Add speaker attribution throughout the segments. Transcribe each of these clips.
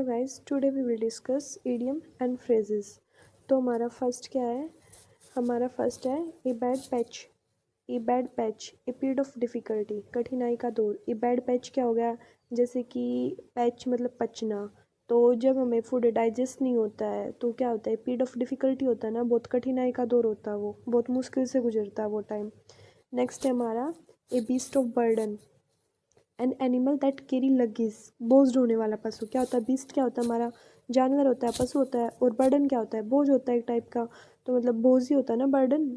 Speaker 1: Guys, today we will discuss idiom and phrases. तो हमारा first क्या है? हमारा फर्स्ट है a bad patch. A bad patch, a period of difficulty, कठिनाई का दौर। ए बैड पैच क्या हो गया? जैसे कि पैच मतलब पचना। तो जब हमें फूड डाइजेस्ट नहीं होता है तो क्या होता है? पीरियड ऑफ डिफ़िकल्टी होता है ना, बहुत कठिनाई का दौर होता है, वो बहुत मुश्किल से गुजरता है वो टाइम। नेक्स्ट है हमारा ए beast of burden, an animal that carry luggage, बोझ ढोने वाला पशु। क्या होता है? बीस्ट क्या होता है? हमारा जानवर होता है, पशु होता है। और बर्डन क्या होता है? बोझ होता है एक टाइप का। तो मतलब बोझ ही होता है ना बर्डन।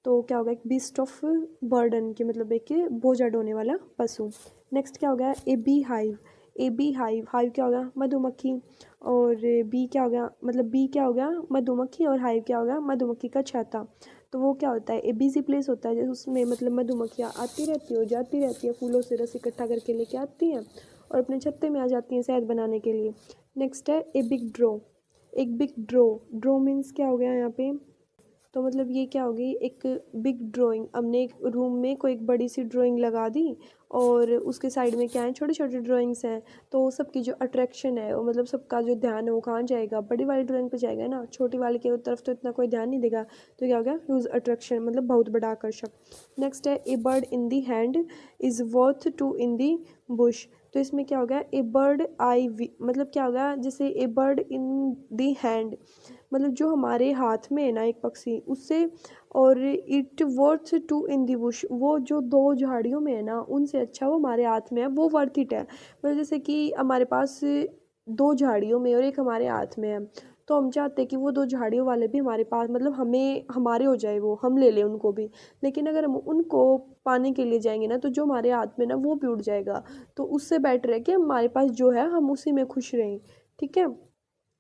Speaker 1: तो क्या होगा? एक बीस्ट ऑफ बर्डन के मतलब एक बोझा ढोने वाला पशु। नेक्स्ट क्या हो गया? A bee hive. A bee hive, hive क्या हो गया? मधुमक्खी। और बी क्या हो गया? मतलब बी क्या हो गया? मधुमक्खी। और हाइव क्या हो गया? मधुमक्खी का छाता। तो वो क्या होता है? ए बिजी प्लेस होता है, जैसे उसमें मतलब मधुमक्खियाँ आती रहती है और जाती रहती है, फूलों से रस इकट्ठा करके लेके आती हैं और अपने छत्ते में आ जाती हैं शहद बनाने के लिए। नेक्स्ट है ए बिग ड्रो। एक बिग ड्रो, ड्रो मीन्स क्या हो गया यहाँ पे? तो मतलब ये क्या होगी? एक बिग ड्राइंग, हमने एक रूम में कोई एक बड़ी सी ड्राइंग लगा दी और उसके साइड में क्या है? छोटे छोटे ड्राइंग्स हैं। तो सबकी जो अट्रैक्शन है वो मतलब सबका जो ध्यान है वो कहाँ जाएगा? बड़ी वाली ड्राइंग पे जाएगा ना, छोटी वाली की तरफ तो इतना कोई ध्यान नहीं देगा। तो क्या हो गया? ह्यूज अट्रैक्शन, मतलब बहुत बड़ा आकर्षक। नेक्स्ट है a bird in the hand is worth two in the bush. तो इसमें क्या हो गया? ए बर्ड आई वी, मतलब क्या हो गया? जैसे ए बर्ड इन दी हैंड, मतलब जो हमारे हाथ में है ना एक पक्षी, उससे। और it worth two in the bush, वो जो दो झाड़ियों में है ना उनसे अच्छा वो हमारे हाथ में है, वो वर्थ इट है। मतलब जैसे कि हमारे पास दो झाड़ियों में और एक हमारे हाथ में है, तो हम चाहते हैं कि वो दो झाड़ियों वाले भी हमारे पास, मतलब हमें हमारे हो जाए, वो हम ले लें उनको भी। लेकिन अगर हम उनको पाने के लिए जाएंगे ना तो जो हमारे हाथ में ना वो भी उड़ जाएगा। तो उससे बेटर है कि हमारे पास जो है हम उसी में खुश रहें। ठीक है?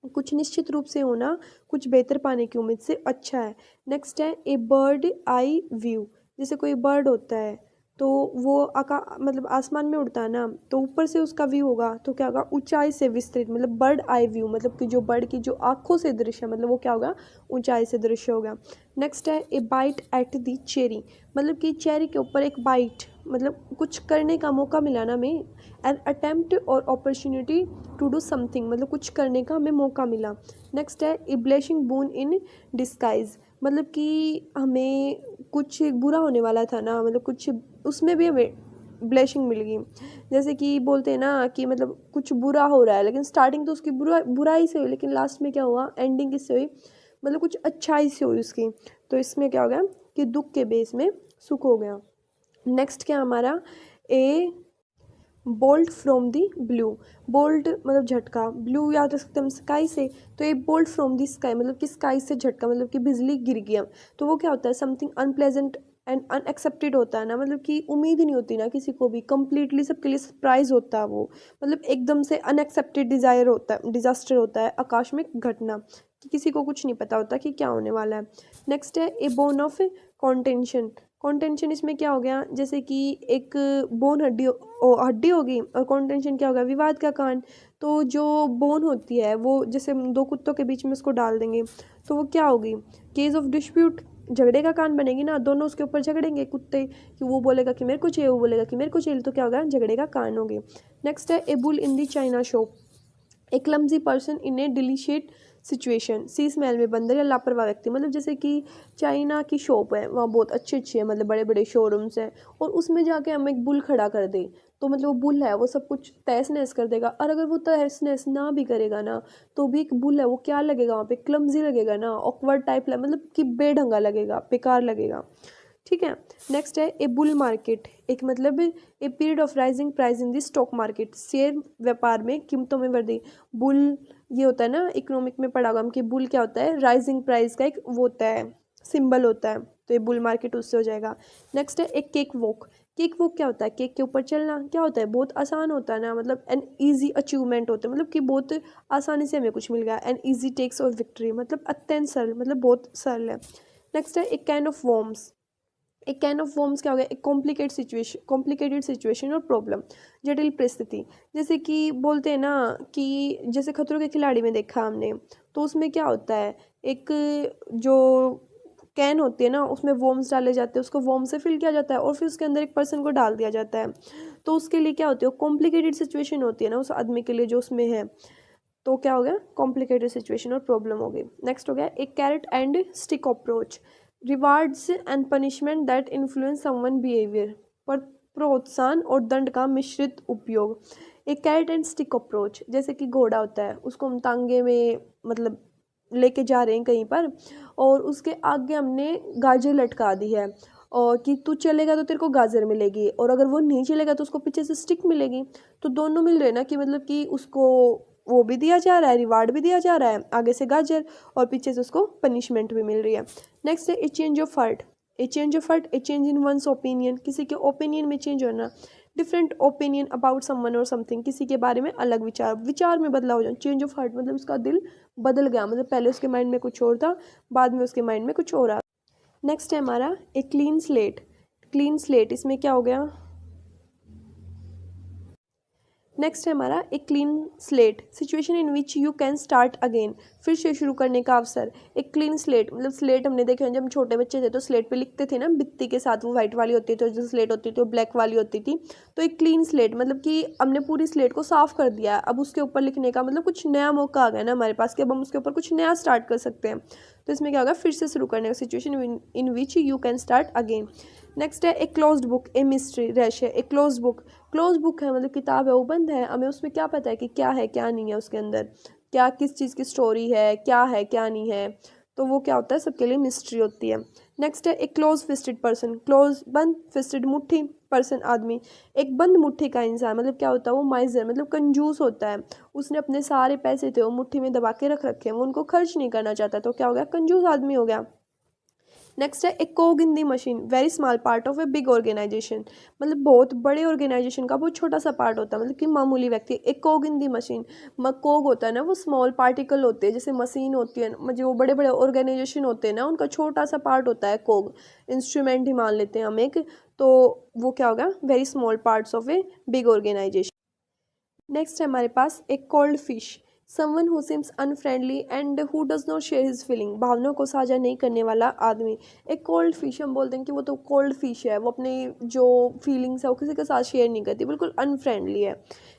Speaker 1: कुछ निश्चित रूप से होना कुछ बेहतर पाने की उम्मीद से अच्छा है। नेक्स्ट है ए बर्ड आई व्यू। जैसे कोई बर्ड होता है तो वो मतलब आसमान में उड़ता है ना, तो ऊपर से उसका व्यू होगा तो क्या होगा? ऊंचाई से विस्तृत, मतलब बर्ड आई व्यू, मतलब कि जो बर्ड की जो आंखों से दृश्य है, मतलब वो क्या होगा? ऊंचाई से दृश्य होगा। नेक्स्ट है ए बाइट एट दी चेरी, मतलब कि चेरी के ऊपर एक बाइट, मतलब कुछ करने का मौका मिला ना हमें। एन अटेम्प्ट और अपॉर्चुनिटी टू डू समथिंग, मतलब कुछ करने का हमें मौका मिला। नेक्स्ट है a blessing boon in disguise, मतलब कि हमें कुछ बुरा होने वाला था ना, मतलब कुछ उसमें भी हमें ब्लेसिंग मिल गई। जैसे कि बोलते हैं ना कि मतलब कुछ बुरा हो रहा है लेकिन स्टार्टिंग तो उसकी बुराई से हुई, लेकिन लास्ट में क्या हुआ? एंडिंग किससे हुई? मतलब कुछ अच्छाई से हुई उसकी। तो इसमें क्या हो गया कि दुख के बेस में सुख हो गया। नेक्स्ट क्या हमारा? ए bolt from the blue. Bolt मतलब झटका, ब्लू याद रख सकते हैं हम स्काई से। तो ये बोल्ट फ्रॉम दी स्काई, मतलब कि स्काई से झटका, मतलब कि बिजली गिर गया। तो वो क्या होता है? समथिंग अनप्लेजेंट एंड अनएक्सेप्टेड होता है ना, मतलब कि उम्मीद ही नहीं होती ना किसी को भी, कंप्लीटली सबके लिए सरप्राइज होता है वो। मतलब एकदम से अनएक्सेप्टेड डिजायर होता है, डिजास्टर होता है, आकस्मिक घटना कि किसी को कुछ नहीं पता होता कि क्या होने वाला है। नेक्स्ट है ए बोन ऑफ कॉन्टेंशन। कॉन्टेंशन इसमें क्या हो गया? जैसे कि एक बोन हड्डी होगी और कॉन्टेंशन क्या होगा? विवाद का कांड। तो जो बोन होती है वो जैसे हम दो कुत्तों के बीच में उसको डाल देंगे तो वो क्या होगी? केस ऑफ डिस्प्यूट, झगड़े का कांड बनेगी ना, दोनों उसके ऊपर झगड़ेंगे कुत्ते, कि वो बोलेगा कि मेरे को चाहिए, वो बोलेगा कि मेरे को चाहिए, तो क्या होगा? झगड़े का कांड होगी। नेक्स्ट है a bull in the china shop. A clumsy person in a delicate situation, सी स्मेल में बंदर या लापरवाह व्यक्ति, मतलब जैसे कि चाइना की शॉप है, वहाँ बहुत अच्छी अच्छी है, मतलब बड़े बड़े शोरूम्स हैं, और उसमें जाके हम एक बुल खड़ा कर दें तो मतलब वो बुल है वो सब कुछ तहस नहस कर देगा। और अगर वो तहस नहस ना भी करेगा ना तो भी एक बुल है, वो क्या लगेगा वहाँ पे? क्लमजी लगेगा ना, ऑकवर्ड टाइप, मतलब कि बेढंगा लगेगा, बेकार लगेगा। ठीक है? नेक्स्ट है ए बुल मार्केट, एक मतलब ए period of rising price in the stock market, share व्यापार में कीमतों में वृद्धि। बुल ये होता है ना, इकोनॉमिक में पढ़ा होगा हम कि बुल क्या होता है? राइजिंग प्राइस का एक वो होता है, सिंबल होता है। तो ये बुल मार्केट उससे हो जाएगा। नेक्स्ट है एक केक वॉक। केक वॉक क्या होता है? केक के ऊपर चलना क्या होता है? बहुत आसान होता है ना, मतलब एन ईजी अचीवमेंट होता है, मतलब कि बहुत आसानी से हमें कुछ मिल गया। एन ईजी टेक्स और विक्ट्री, मतलब अत्यंत सरल, मतलब बहुत सरल है। नेक्स्ट है एक कैन ऑफ वॉर्म्स। एक कैन ऑफ वॉर्म्स क्या हो गया? एक कॉम्प्लिकेटेड सिचुएशन और प्रॉब्लम, जटिल परिस्थिति। जैसे कि बोलते हैं ना कि जैसे खतरों के खिलाड़ी में देखा हमने, तो उसमें क्या होता है? एक जो कैन होती है ना उसमें वॉर्म्स डाले जाते हैं, उसको वॉर्म से फिल किया जाता है और फिर उसके अंदर एक पर्सन को डाल दिया जाता है। तो उसके लिए क्या होती है? कॉम्प्लिकेटेड सिचुएशन होती है ना उस आदमी के लिए जो उसमें है। तो क्या हो गया, कॉम्प्लिकेटेड सिचुएशन और प्रॉब्लम हो गई। नेक्स्ट हो गया एक carrot and stick approach, rewards and punishment that influence someone behaviour, पर प्रोत्साहन और दंड का मिश्रित उपयोग। एक कैरेट एंड स्टिक अप्रोच, जैसे कि घोड़ा होता है, उसको हम तांगे में मतलब लेके जा रहे हैं कहीं पर, और उसके आगे हमने गाजर लटका दी है, और कि तू चलेगा तो तेरे को गाजर मिलेगी, और अगर वो नहीं चलेगा तो उसको पीछे से स्टिक मिलेगी। तो दोनों मिल रहे हैं ना, कि मतलब कि उसको वो भी दिया जा रहा है, रिवार्ड भी दिया जा रहा है, आगे से गाजर और पीछे से उसको पनिशमेंट भी मिल रही है। नेक्स्ट है ए change of heart, A change of heart, A change in once opinion, किसी के ओपिनियन में चेंज होना, different opinion about someone or something, किसी के बारे में अलग विचार, विचार में बदलाव हो जाए। चेंज ऑफ हार्ट मतलब उसका दिल बदल गया, मतलब पहले उसके माइंड में कुछ और था, बाद में उसके माइंड में कुछ और आ। नेक्स्ट है हमारा a clean slate, clean slate इसमें क्या हो गया, नेक्स्ट है हमारा एक clean slate, situation in which you can start again, फिर से शुरू करने का अवसर। एक क्लीन स्लेट मतलब स्लेट हमने देखे हैं, जब हम छोटे बच्चे थे तो स्लेट पे लिखते थे ना बित्ती के साथ, वो वाइट वाली होती थी, जो स्लेट होती थी वो ब्लैक वाली होती थी। तो एक क्लीन स्लेट मतलब कि हमने पूरी स्लेट को साफ कर दिया है, अब उसके ऊपर लिखने का मतलब कुछ नया मौका आ गया ना हमारे पास, कि अब हम उसके ऊपर कुछ नया स्टार्ट कर सकते हैं। तो इसमें क्या होगा, फिर से शुरू करने का, situation in which you can start again. Next है a closed book, a mystery रहस्य, a closed book, close book है मतलब किताब है वो बंद है, हमें उसमें क्या पता है कि क्या है क्या नहीं है उसके अंदर, क्या किस चीज़ की स्टोरी है क्या नहीं है, तो वो क्या होता है, सबके लिए मिस्ट्री होती है। नेक्स्ट है एक क्लोज फिस्टेड पर्सन, क्लोज बंद, फिस्टेड मुट्ठी, पर्सन आदमी, एक बंद मुट्ठी का इंसान, मतलब क्या होता है वो माइजर मतलब कंजूस होता है, उसने अपने सारे पैसे थे वो मुट्ठी में दबा के रख रखे हैं, वो उनको खर्च नहीं करना चाहता, तो क्या हो गया, कंजूस आदमी हो गया। नेक्स्ट है एक cog in the machine, very small part of a big organisation, मतलब बहुत बड़े ऑर्गेनाइजेशन का बहुत छोटा सा पार्ट होता है, मतलब कि मामूली व्यक्ति। एक कोग इन दी मशीन, कोग होता है ना वो स्मॉल पार्टिकल होते हैं, जैसे मशीन होती है, मतलब वो बड़े बड़े ऑर्गेनाइजेशन होते हैं ना, उनका छोटा सा पार्ट होता है कोग, इंस्ट्रूमेंट ही मान लेते हैं हम एक, तो वो क्या होगा, very small parts of a big organization. Next है हमारे पास एक cold fish, someone who seems unfriendly and who does not share his feeling, भावनाओं को साझा नहीं करने वाला आदमी। एक कोल्ड फिश हम बोलते हैं कि वो तो कोल्ड फिश है, वो अपनी जो फीलिंग्स है वो किसी के साथ शेयर नहीं करती, बिल्कुल अनफ्रेंडली है।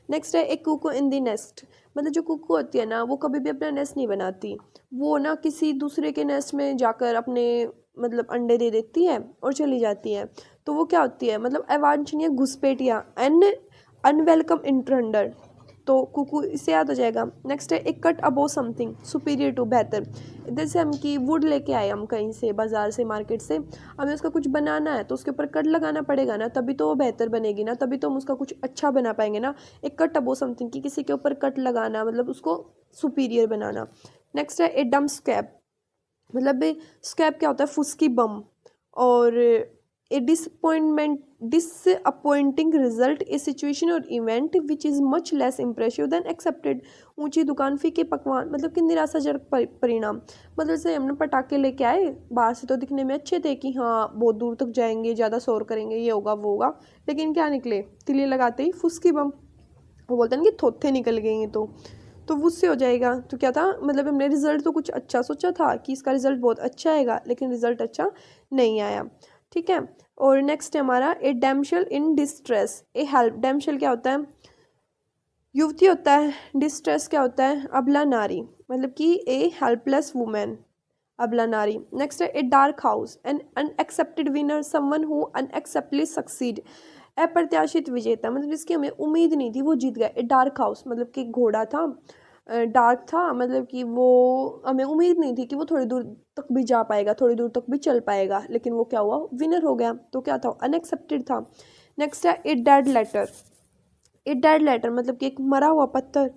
Speaker 1: नेक्स्ट है एक कुकू इन द नेस्ट, मतलब जो कुकू होती है ना वो कभी भी अपना नेस्ट नहीं बनाती, वो ना किसी दूसरे के नेस्ट में जाकर अपने मतलब अंडे दे देती है और चली जाती है। तो वो क्या होती है, मतलब अवांछनीय घुसपैठिया एंड अनवेलकम इंट्रूडर, तो कुकू इससे याद हो जाएगा। नेक्स्ट है एक cut above something superior to, बेहतर, जैसे हम कि वुड लेके आए हम कहीं से बाजार से मार्केट से, हमें उसका कुछ बनाना है तो उसके ऊपर कट लगाना पड़ेगा ना, तभी तो वो बेहतर बनेगी ना, तभी तो हम उसका कुछ अच्छा बना पाएंगे ना। एक कट अबो समथिंग की किसी के ऊपर कट लगाना मतलब उसको सुपीरियर बनाना। नेक्स्ट है ए डम स्कैप, मतलब स्कैप क्या होता है, फुसकी बम, और a disappointing result, a situation or event which is much less impressive than expected, ऊंची दुकान फीके पकवान, मतलब कि निराशाजनक परिणाम, मतलब जैसे हमने पटाखे लेके आए, बाहर से तो दिखने में अच्छे थे कि हाँ बहुत दूर तक जाएंगे, ज़्यादा शोर करेंगे, ये होगा वो होगा, लेकिन क्या निकले, तिले लगाते ही फुसकी बम, वो बोलते हैं ना कि थोथे निकल गए हैं, तो उससे हो जाएगा। तो क्या था, मतलब हमने रिजल्ट तो कुछ अच्छा सोचा था कि इसका रिजल्ट बहुत अच्छा आएगा, लेकिन रिजल्ट अच्छा नहीं आया। ठीक है, और नेक्स्ट है हमारा ए डैमशल इन डिस्ट्रेस, ए हेल्प, डैमशल क्या होता है, युवती होता है, डिस्ट्रेस क्या होता है, अबला नारी, मतलब कि ए हेल्पलेस वुमेन, अबला नारी। नेक्स्ट है a dark house, an unexpected winner, someone who unexpectedly succeed, अप्रत्याशित विजेता, मतलब जिसकी हमें उम्मीद नहीं थी वो जीत गया। ए डार्क हाउस मतलब कि घोड़ा था, डार्क था, मतलब कि वो हमें उम्मीद नहीं थी कि वो थोड़ी दूर तक भी जा पाएगा, थोड़ी दूर तक भी चल पाएगा, लेकिन वो क्या हुआ, विनर हो गया। तो क्या था, अनएक्सेप्टेड था। नेक्स्ट है a dead letter, a dead letter मतलब कि एक मरा हुआ पत्थर,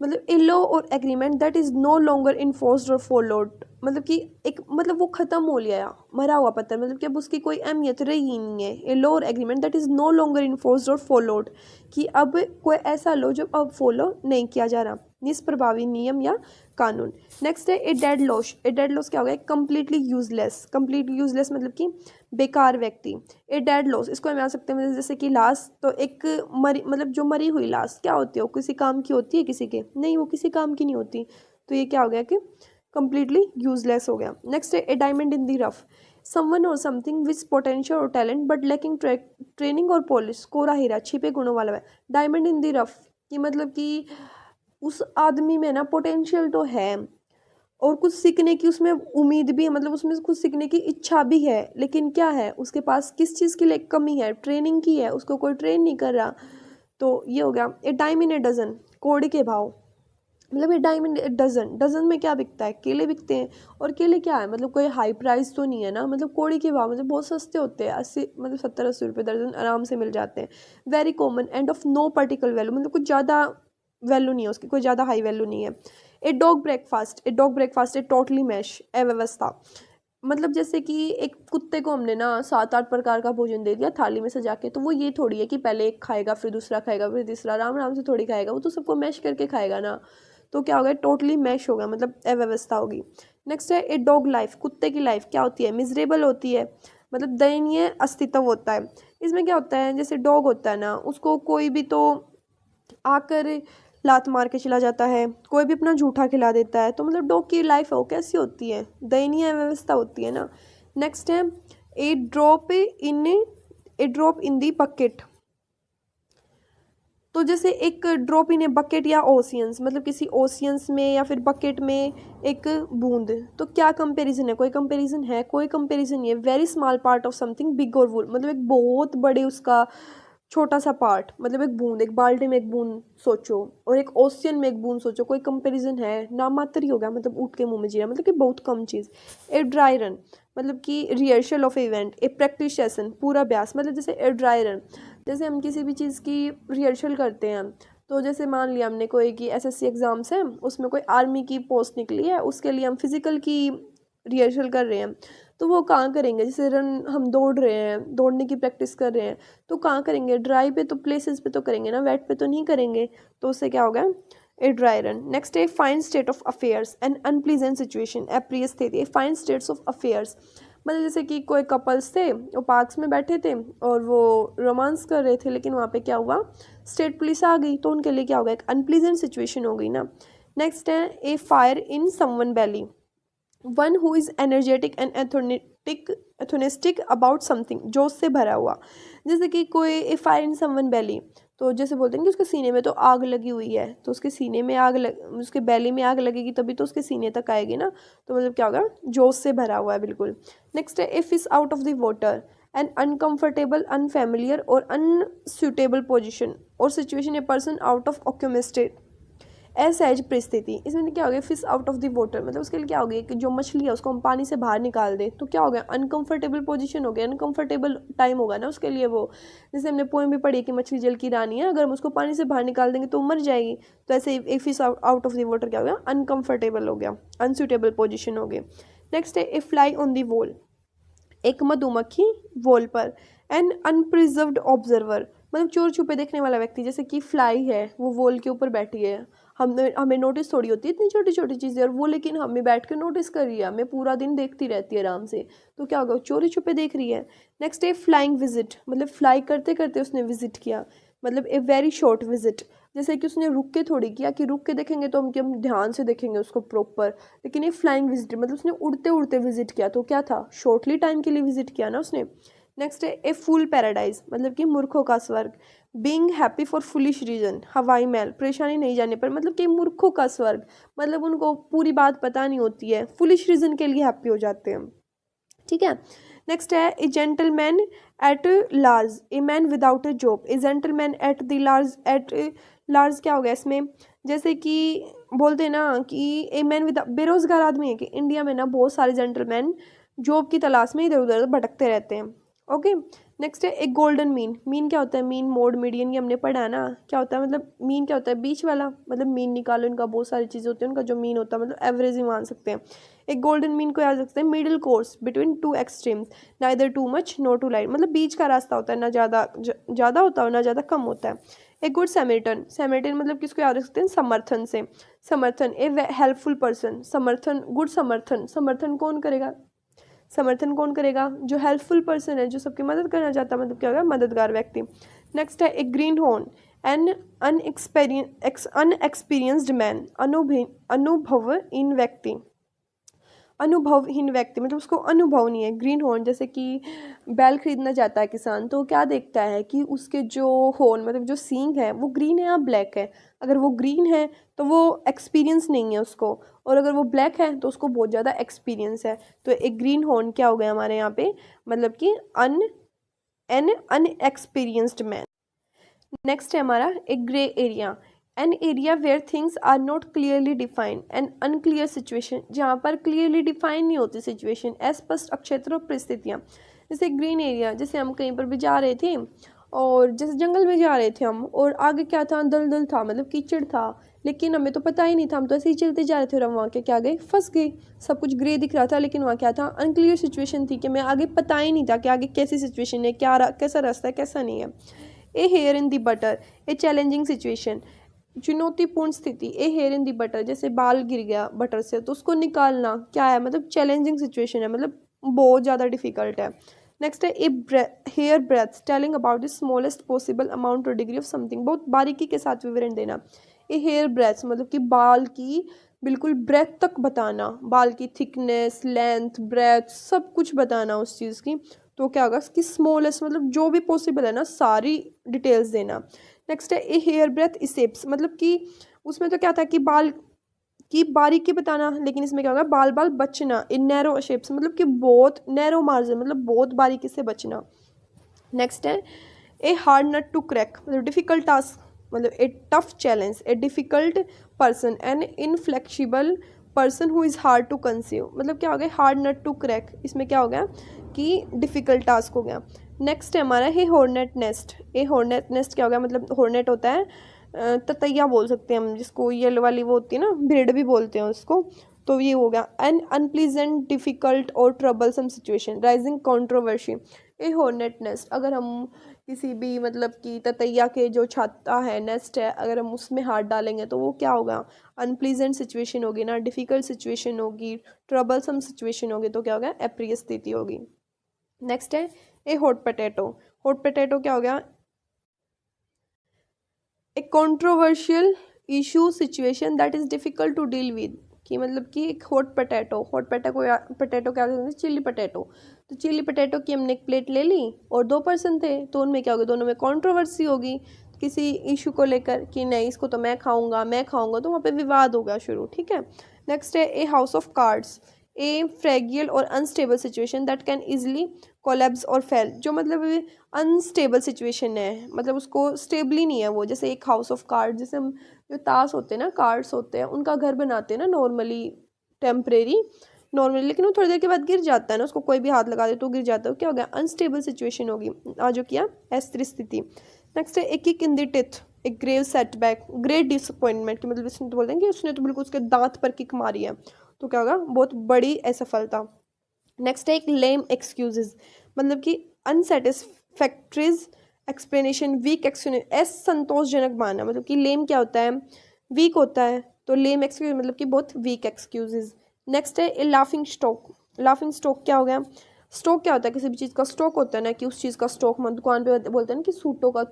Speaker 1: मतलब a law or agreement that is no longer enforced or followed, मतलब कि एक मतलब वो खत्म हो लिया, मरा हुआ पत्थर मतलब कि अब उसकी कोई अहमियत रही ही नहीं है। A law or agreement that is no longer enforced or followed, कि अब कोई ऐसा लॉ जो अब फॉलो नहीं किया जा रहा, निष्प्रभावी नियम या कानून। नेक्स्ट है a dead loss, a dead loss क्या होगा, कम्प्लीटली यूजलेस, कम्प्लीटली यूजलेस मतलब कि बेकार व्यक्ति। ए डेड लॉस इसको हम आ सकते हैं मतलब जैसे कि लाश, तो एक मरी मतलब जो मरी हुई लाश क्या होती है, वो किसी काम की होती है, किसी के नहीं, वो किसी काम की नहीं होती, तो ये क्या हो गया कि कम्प्लीटली यूजलेस हो गया। नेक्स्ट है a diamond in the rough, someone or something with potential or talent but lacking training or polish, कोरा हीरा छिपे गुणों वाला है। डायमंड इन दी रफ कि मतलब कि उस आदमी में ना पोटेंशियल तो है और कुछ सीखने की उसमें उम्मीद भी है, मतलब उसमें कुछ सीखने की इच्छा भी है, लेकिन क्या है उसके पास किस चीज़ की लिए कमी है, ट्रेनिंग की है, उसको कोई ट्रेन नहीं कर रहा। तो ये हो गया ए टाइम इन ए डजन, कोड़े के भाव। मतलब ये डायमंड डजन, डजन में क्या बिकता है, केले बिकते हैं। और केले क्या है, मतलब कोई हाई प्राइस तो नहीं है ना, मतलब कोड़ी के भाव मतलब बहुत सस्ते होते हैं, 80 मतलब 70-80 रुपये दर्जन आराम से मिल जाते हैं। Very common and of no particular value, मतलब कुछ ज़्यादा वैल्यू नहीं है उसकी, कोई ज़्यादा हाई वैल्यू नहीं है। A dog breakfast, a dog breakfast a totally mess, अव्यवस्था। मतलब जैसे कि एक कुत्ते को हमने ना 7-8 प्रकार का भोजन दे दिया थाली में सजा के, तो वो ये थोड़ी है कि पहले एक खाएगा फिर दूसरा खाएगा फिर तीसरा, आराम आराम से थोड़ी खाएगा, वो तो सबको मैश करके खाएगा ना। तो क्या होगा, टोटली मैश होगा, मतलब अव्यवस्था होगी। नेक्स्ट है ए डॉग लाइफ, कुत्ते की लाइफ क्या होती है, मिजरेबल होती है, मतलब दयनीय अस्तित्व होता है। इसमें क्या होता है, जैसे डॉग होता है ना, उसको कोई भी तो आकर लात मार के चला जाता है, कोई भी अपना जूठा खिला देता है, तो मतलब डॉग की लाइफ है वो कैसी होती है, दयनीय व्यवस्था होती है ना। नेक्स्ट है a drop in, a drop in the bucket. तो जैसे एक ड्रॉप इन ए बकेट या ओशियंस, मतलब किसी ओशियंस में या फिर बकेट में एक बूंद, तो क्या कंपैरिजन है, कोई कंपैरिजन है, कोई कंपैरिजन नहीं है। Very small part of something big और वुल, मतलब एक बहुत बड़े उसका छोटा सा पार्ट, मतलब एक बूंद, एक बाल्टी में एक बूंद सोचो और एक ओशियन में एक बूंद सोचो, कोई कंपैरिजन है, नाम मात्र ही होगा, मतलब ऊँट के मुंह में जीरा, मतलब कि बहुत कम चीज़। ए ड्राई रन, मतलब कि rehearsal of event, A practice session, पूरा अभ्यास, मतलब जैसे ए ड्राई रन, जैसे हम किसी भी चीज़ की रिहर्सल करते हैं। तो जैसे मान लिया हमने कोई की एसएससी एग्ज़ाम्स है, उसमें कोई आर्मी की पोस्ट निकली है, उसके लिए हम फिज़िकल की रिहर्सल कर रहे हैं, तो वो कहाँ करेंगे, जैसे रन हम दौड़ रहे हैं, दौड़ने की प्रैक्टिस कर रहे हैं, तो कहाँ करेंगे, ड्राई पे तो प्लेसेस पे तो करेंगे ना, वेट पे तो नहीं करेंगे। तो उससे क्या होगा, ए ड्राई रन। नेक्स्ट है fine state of affairs and unpleasant situation, अप्रिय स्थिति, फाइन स्टेट्स ऑफ अफेयर्स, मतलब जैसे कि कोई कपल्स थे, वो पार्क्स में बैठे थे और वो रोमांस कर रहे थे, लेकिन वहाँ पे क्या हुआ, स्टेट पुलिस आ गई, तो उनके लिए क्या होगा, एक अनप्लीजेंट सिचुएशन हो गई ना। नेक्स्ट है a fire in someone belly, one who is energetic and enthusiastic about something, जोश से भरा हुआ। जैसे कि कोई ए फायर इन समवन बैली, तो जैसे बोलते हैं कि उसके सीने में तो आग लगी हुई है, तो उसके सीने में आग लग, उसके बैली में आग लगेगी तभी तो उसके सीने तक आएगी ना, तो मतलब क्या होगा, जोश से भरा हुआ है बिल्कुल। नेक्स्ट है a fish out of the water, an uncomfortable, unfamiliar or unsuitable position or situation, a person out of ऑक्यूमेस्टेड असहज परिस्थिति। इसमें क्या हो गया, fish out of the water, मतलब उसके लिए क्या हो गया कि जो मछली है उसको हम पानी से बाहर निकाल दें, तो क्या हो गया, अनकंफर्टेबल पोजीशन हो गया, अनकंफर्टेबल टाइम होगा ना उसके लिए वो। जैसे हमने पोएम भी पढ़ी है कि मछली जल की रानी है, अगर हम उसको पानी से बाहर निकाल देंगे तो मर जाएगी। तो ऐसे एक fish out of the water क्या हो गया, अनकंफर्टेबल हो गया, अनसूटेबल पोजिशन हो गई। नेक्स्ट है ए फ्लाई ऑन द वॉल, एक मधुमक्खी वॉल पर। एन अनप्रिजर्व्ड ऑब्जर्वर, मतलब चोर छुपे देखने वाला व्यक्ति, जैसे कि फ्लाई है वो वॉल के ऊपर बैठी है, हमें हमें नोटिस थोड़ी होती है इतनी छोटी छोटी चीज़ें, और वो लेकिन हमें बैठ के नोटिस कर रही है, हमें पूरा दिन देखती रहती है आराम से, तो क्या होगा, चोरी छुपे देख रही है। नेक्स्ट है फ्लाइंग विजिट, मतलब फ्लाई करते करते उसने विजिट किया, मतलब ए वेरी शॉर्ट विजिट, जैसे कि उसने रुक के थोड़ी किया कि रुक के देखेंगे तो हम ध्यान से देखेंगे उसको प्रॉपर, लेकिन ये फ्लाइंग विजिट मतलब उसने उड़ते उड़ते विजिट किया, तो क्या था, शॉर्टली टाइम के लिए विजिट किया ना उसने। नेक्स्ट है ए फुल पैराडाइज, मतलब कि मूर्खों का स्वर्ग, being happy for foolish reason, हवाई महल, परेशानी नहीं जाने पर, मतलब कि मूर्खों का स्वर्ग, मतलब उनको पूरी बात पता नहीं होती है, फुलिश रीजन के लिए हैप्पी हो जाते हैं, ठीक है। नेक्स्ट है ए gentleman at large, a man without A job, A gentleman at the large, at large क्या हो गया इसमें, जैसे कि बोलते हैं ना कि ए मैन विद, बेरोजगार आदमी है कि इंडिया में ना बहुत सारे जेंटलमैन जॉब की तलाश में इधर उधर भटकते रहते हैं। ओके। नेक्स्ट है एक गोल्डन मीन, मीन क्या होता है, मीन मोड मीडियन, ये हमने पढ़ा है ना, क्या होता है, मतलब मीन क्या होता है, बीच वाला, मतलब मीन निकालो, इनका बहुत सारी चीज़ें होती हैं, उनका जो मीन होता है मतलब एवरेज ही मान सकते हैं। एक गोल्डन मीन को याद रखते हैं, middle course between two extremes, neither too much not too light, मतलब बीच का रास्ता होता है, ना ज़्यादा ज़्यादा होता है ना ज़्यादा कम होता है। एक गुड सैमरिटन, सैमरिटन मतलब किसको याद रख सकते हैं, समर्थन से, समर्थन, ए हेल्पफुल पर्सन, समर्थन, गुड समर्थन, समर्थन कौन करेगा, समर्थन कौन करेगा, जो हेल्पफुल पर्सन है, जो सबकी मदद करना चाहता है, मतलब क्या होगा, मददगार व्यक्ति। नेक्स्ट है a greenhorn, an unexperienced man, अनुभव इन व्यक्ति, अनुभवहीन व्यक्ति, मतलब उसको अनुभव नहीं है। ग्रीन हॉर्न, जैसे कि बैल खरीदना चाहता है किसान, तो क्या देखता है कि उसके जो हॉर्न मतलब जो सींग है वो ग्रीन है या ब्लैक है। अगर वो ग्रीन है तो वो एक्सपीरियंस नहीं है उसको, और अगर वो ब्लैक है तो उसको बहुत ज़्यादा एक्सपीरियंस है। तो एक ग्रीन हॉर्न क्या हो गया हमारे यहाँ पे, मतलब कि एन अनएक्सपीरियंस्ड मैन। नेक्स्ट है हमारा एक grey area, an area where things are not clearly defined, an unclear situation, जहाँ पर क्लियरली डिफाइन नहीं होती सिचुएशन, अस्पष्ट अक्षेत्र और परिस्थितियाँ। जैसे ग्रीन एरिया, जैसे हम कहीं पर भी जा रहे थे और जैसे जंगल में जा रहे थे हम, और आगे क्या था, दलदल था, मतलब कीचड़ था, लेकिन हमें तो पता ही नहीं था, हम तो ऐसे ही चलते जा रहे थे और हम वहाँ के क्या गए, फंस गए। सब कुछ ग्रे दिख रहा था लेकिन वहाँ क्या था, अनक्लियर सिचुएशन थी, कि हमें आगे पता ही नहीं था कि आगे कैसी सिचुएशन है, कैसा रास्ता है, कैसा नहीं है। A hair in the butter, a challenging situation, चुनौतीपूर्ण स्थिति। ए हेयर इन दी बटर, जैसे बाल गिर गया बटर से तो उसको निकालना क्या है, मतलब चैलेंजिंग सिचुएशन है, मतलब बहुत ज़्यादा डिफिकल्ट है। नेक्स्ट है a hair breath, telling about the smallest possible amount or degree of something, बहुत बारीकी के साथ विवरण देना। ए हेयर ब्रेथ मतलब कि बाल की बिल्कुल ब्रेथ तक बताना, बाल की थिकनेस, लेंथ, ब्रेथ, सब कुछ बताना उस चीज़ की। तो क्या होगा कि स्मॉलेस्ट मतलब जो भी पॉसिबल है ना, सारी डिटेल्स देना। नेक्स्ट है ए हेयर ब्रेथ इसेप्स, मतलब कि उसमें तो क्या था कि बाल की बारीकी बताना, लेकिन इसमें क्या होगा, बाल बाल बचना इन नैरो शेप्स, मतलब कि बहुत नैरो मार्जिन, मतलब बहुत बारीकी से बचना। नेक्स्ट है a hard nut to crack, मतलब डिफिकल्ट टास्क, मतलब a tough challenge, a difficult person, an inflexible person who is hard to conceive, मतलब क्या हो गया, हार्ड नट टू क्रैक, इसमें क्या हो गया कि डिफिकल्ट टास्क हो गया। नेक्स्ट है हमारा है हॉर्नेट नेस्ट, ए हॉर्नेट नेस्ट क्या हो गया, मतलब हॉर्नेट होता है ततैया बोल सकते हैं हम जिसको, येलो वाली वो होती है ना, ब्रिड भी बोलते हैं उसको। तो ये हो गया एन अनप्लीजेंट डिफिकल्ट और ट्रबलसम सिचुएशन, राइजिंग कंट्रोवर्सी। ए हॉर्नेट नेस्ट, अगर हम किसी भी मतलब कि ततैया के जो छत्ता है, नेस्ट है, अगर हम उसमें हाथ डालेंगे तो वो क्या होगा, अनप्लीजेंट सिचुएशन होगी ना, डिफिकल्ट सिचुएशन होगी, ट्रबलसम सिचुएशन होगी, तो क्या होगा, अप्रिय स्थिति होगी। नेक्स्ट है a hot potato, hot potato क्या हो गया, a controversial issue situation that is difficult to deal with, कि मतलब कि एक हॉट पोटैटो, हॉट पोटैटो क्या होता है, चिली पोटैटो। तो चिली पोटैटो की हमने एक प्लेट ले ली और 2 पर्सन थे, तो उनमें क्या होगा, दोनों में कंट्रोवर्सी होगी किसी इशू को लेकर, कि नहीं इसको तो मैं खाऊंगा, तो वहाँ पे विवाद होगा शुरू, ठीक है। नेक्स्ट है ए हाउस ऑफ कार्ड्स, ए फ्रेगियल और unstable situation that can easily collapse और फेल, जो मतलब अनस्टेबल सिचुएशन है, मतलब उसको स्टेबली नहीं है वो, जैसे एक हाउस ऑफ कार्ड, जैसे हम जो ताश होते हैं ना, कार्ड्स होते हैं, उनका घर बनाते हैं ना नॉर्मली, टेम्परेरी नॉर्मली, लेकिन वो थोड़ी देर के बाद गिर जाता है ना, उसको कोई भी हाथ लगा दे तो गिर जाता है, क्या हो गया, अनस्टेबल सिचुएशन होगी, आज जो किया अस्थिर स्थिति। नेक्स्ट है a kick in the teeth, एक ग्रेव सेटबैक, ग्रेट डिसअपॉइंटमेंट, कि मतलब इसने तो बोल देंगे उसने तो बिल्कुल उसके दांत पर किक मारी है, तो क्या होगा, बहुत बड़ी असफलता। नेक्स्ट है एक लेम एक्सक्यूजेज, मतलब कि अनसेटिस्फैक्ट्रीज एक्सप्लेनेशन, वीक एक्सप्लेनेशन, असंतोषजनक माना, मतलब कि लेम क्या होता है, वीक होता है, तो लेम एक्सक्यूज मतलब कि बहुत वीक एक्सक्यूजेज। नेक्स्ट है a laughing stock, laughing stock क्या हो गया, स्टॉक क्या होता है, किसी भी चीज़ का स्टॉक होता है ना, कि उस चीज़ का स्टॉक, दुकान पे बोलते हैं ना कि सूटों का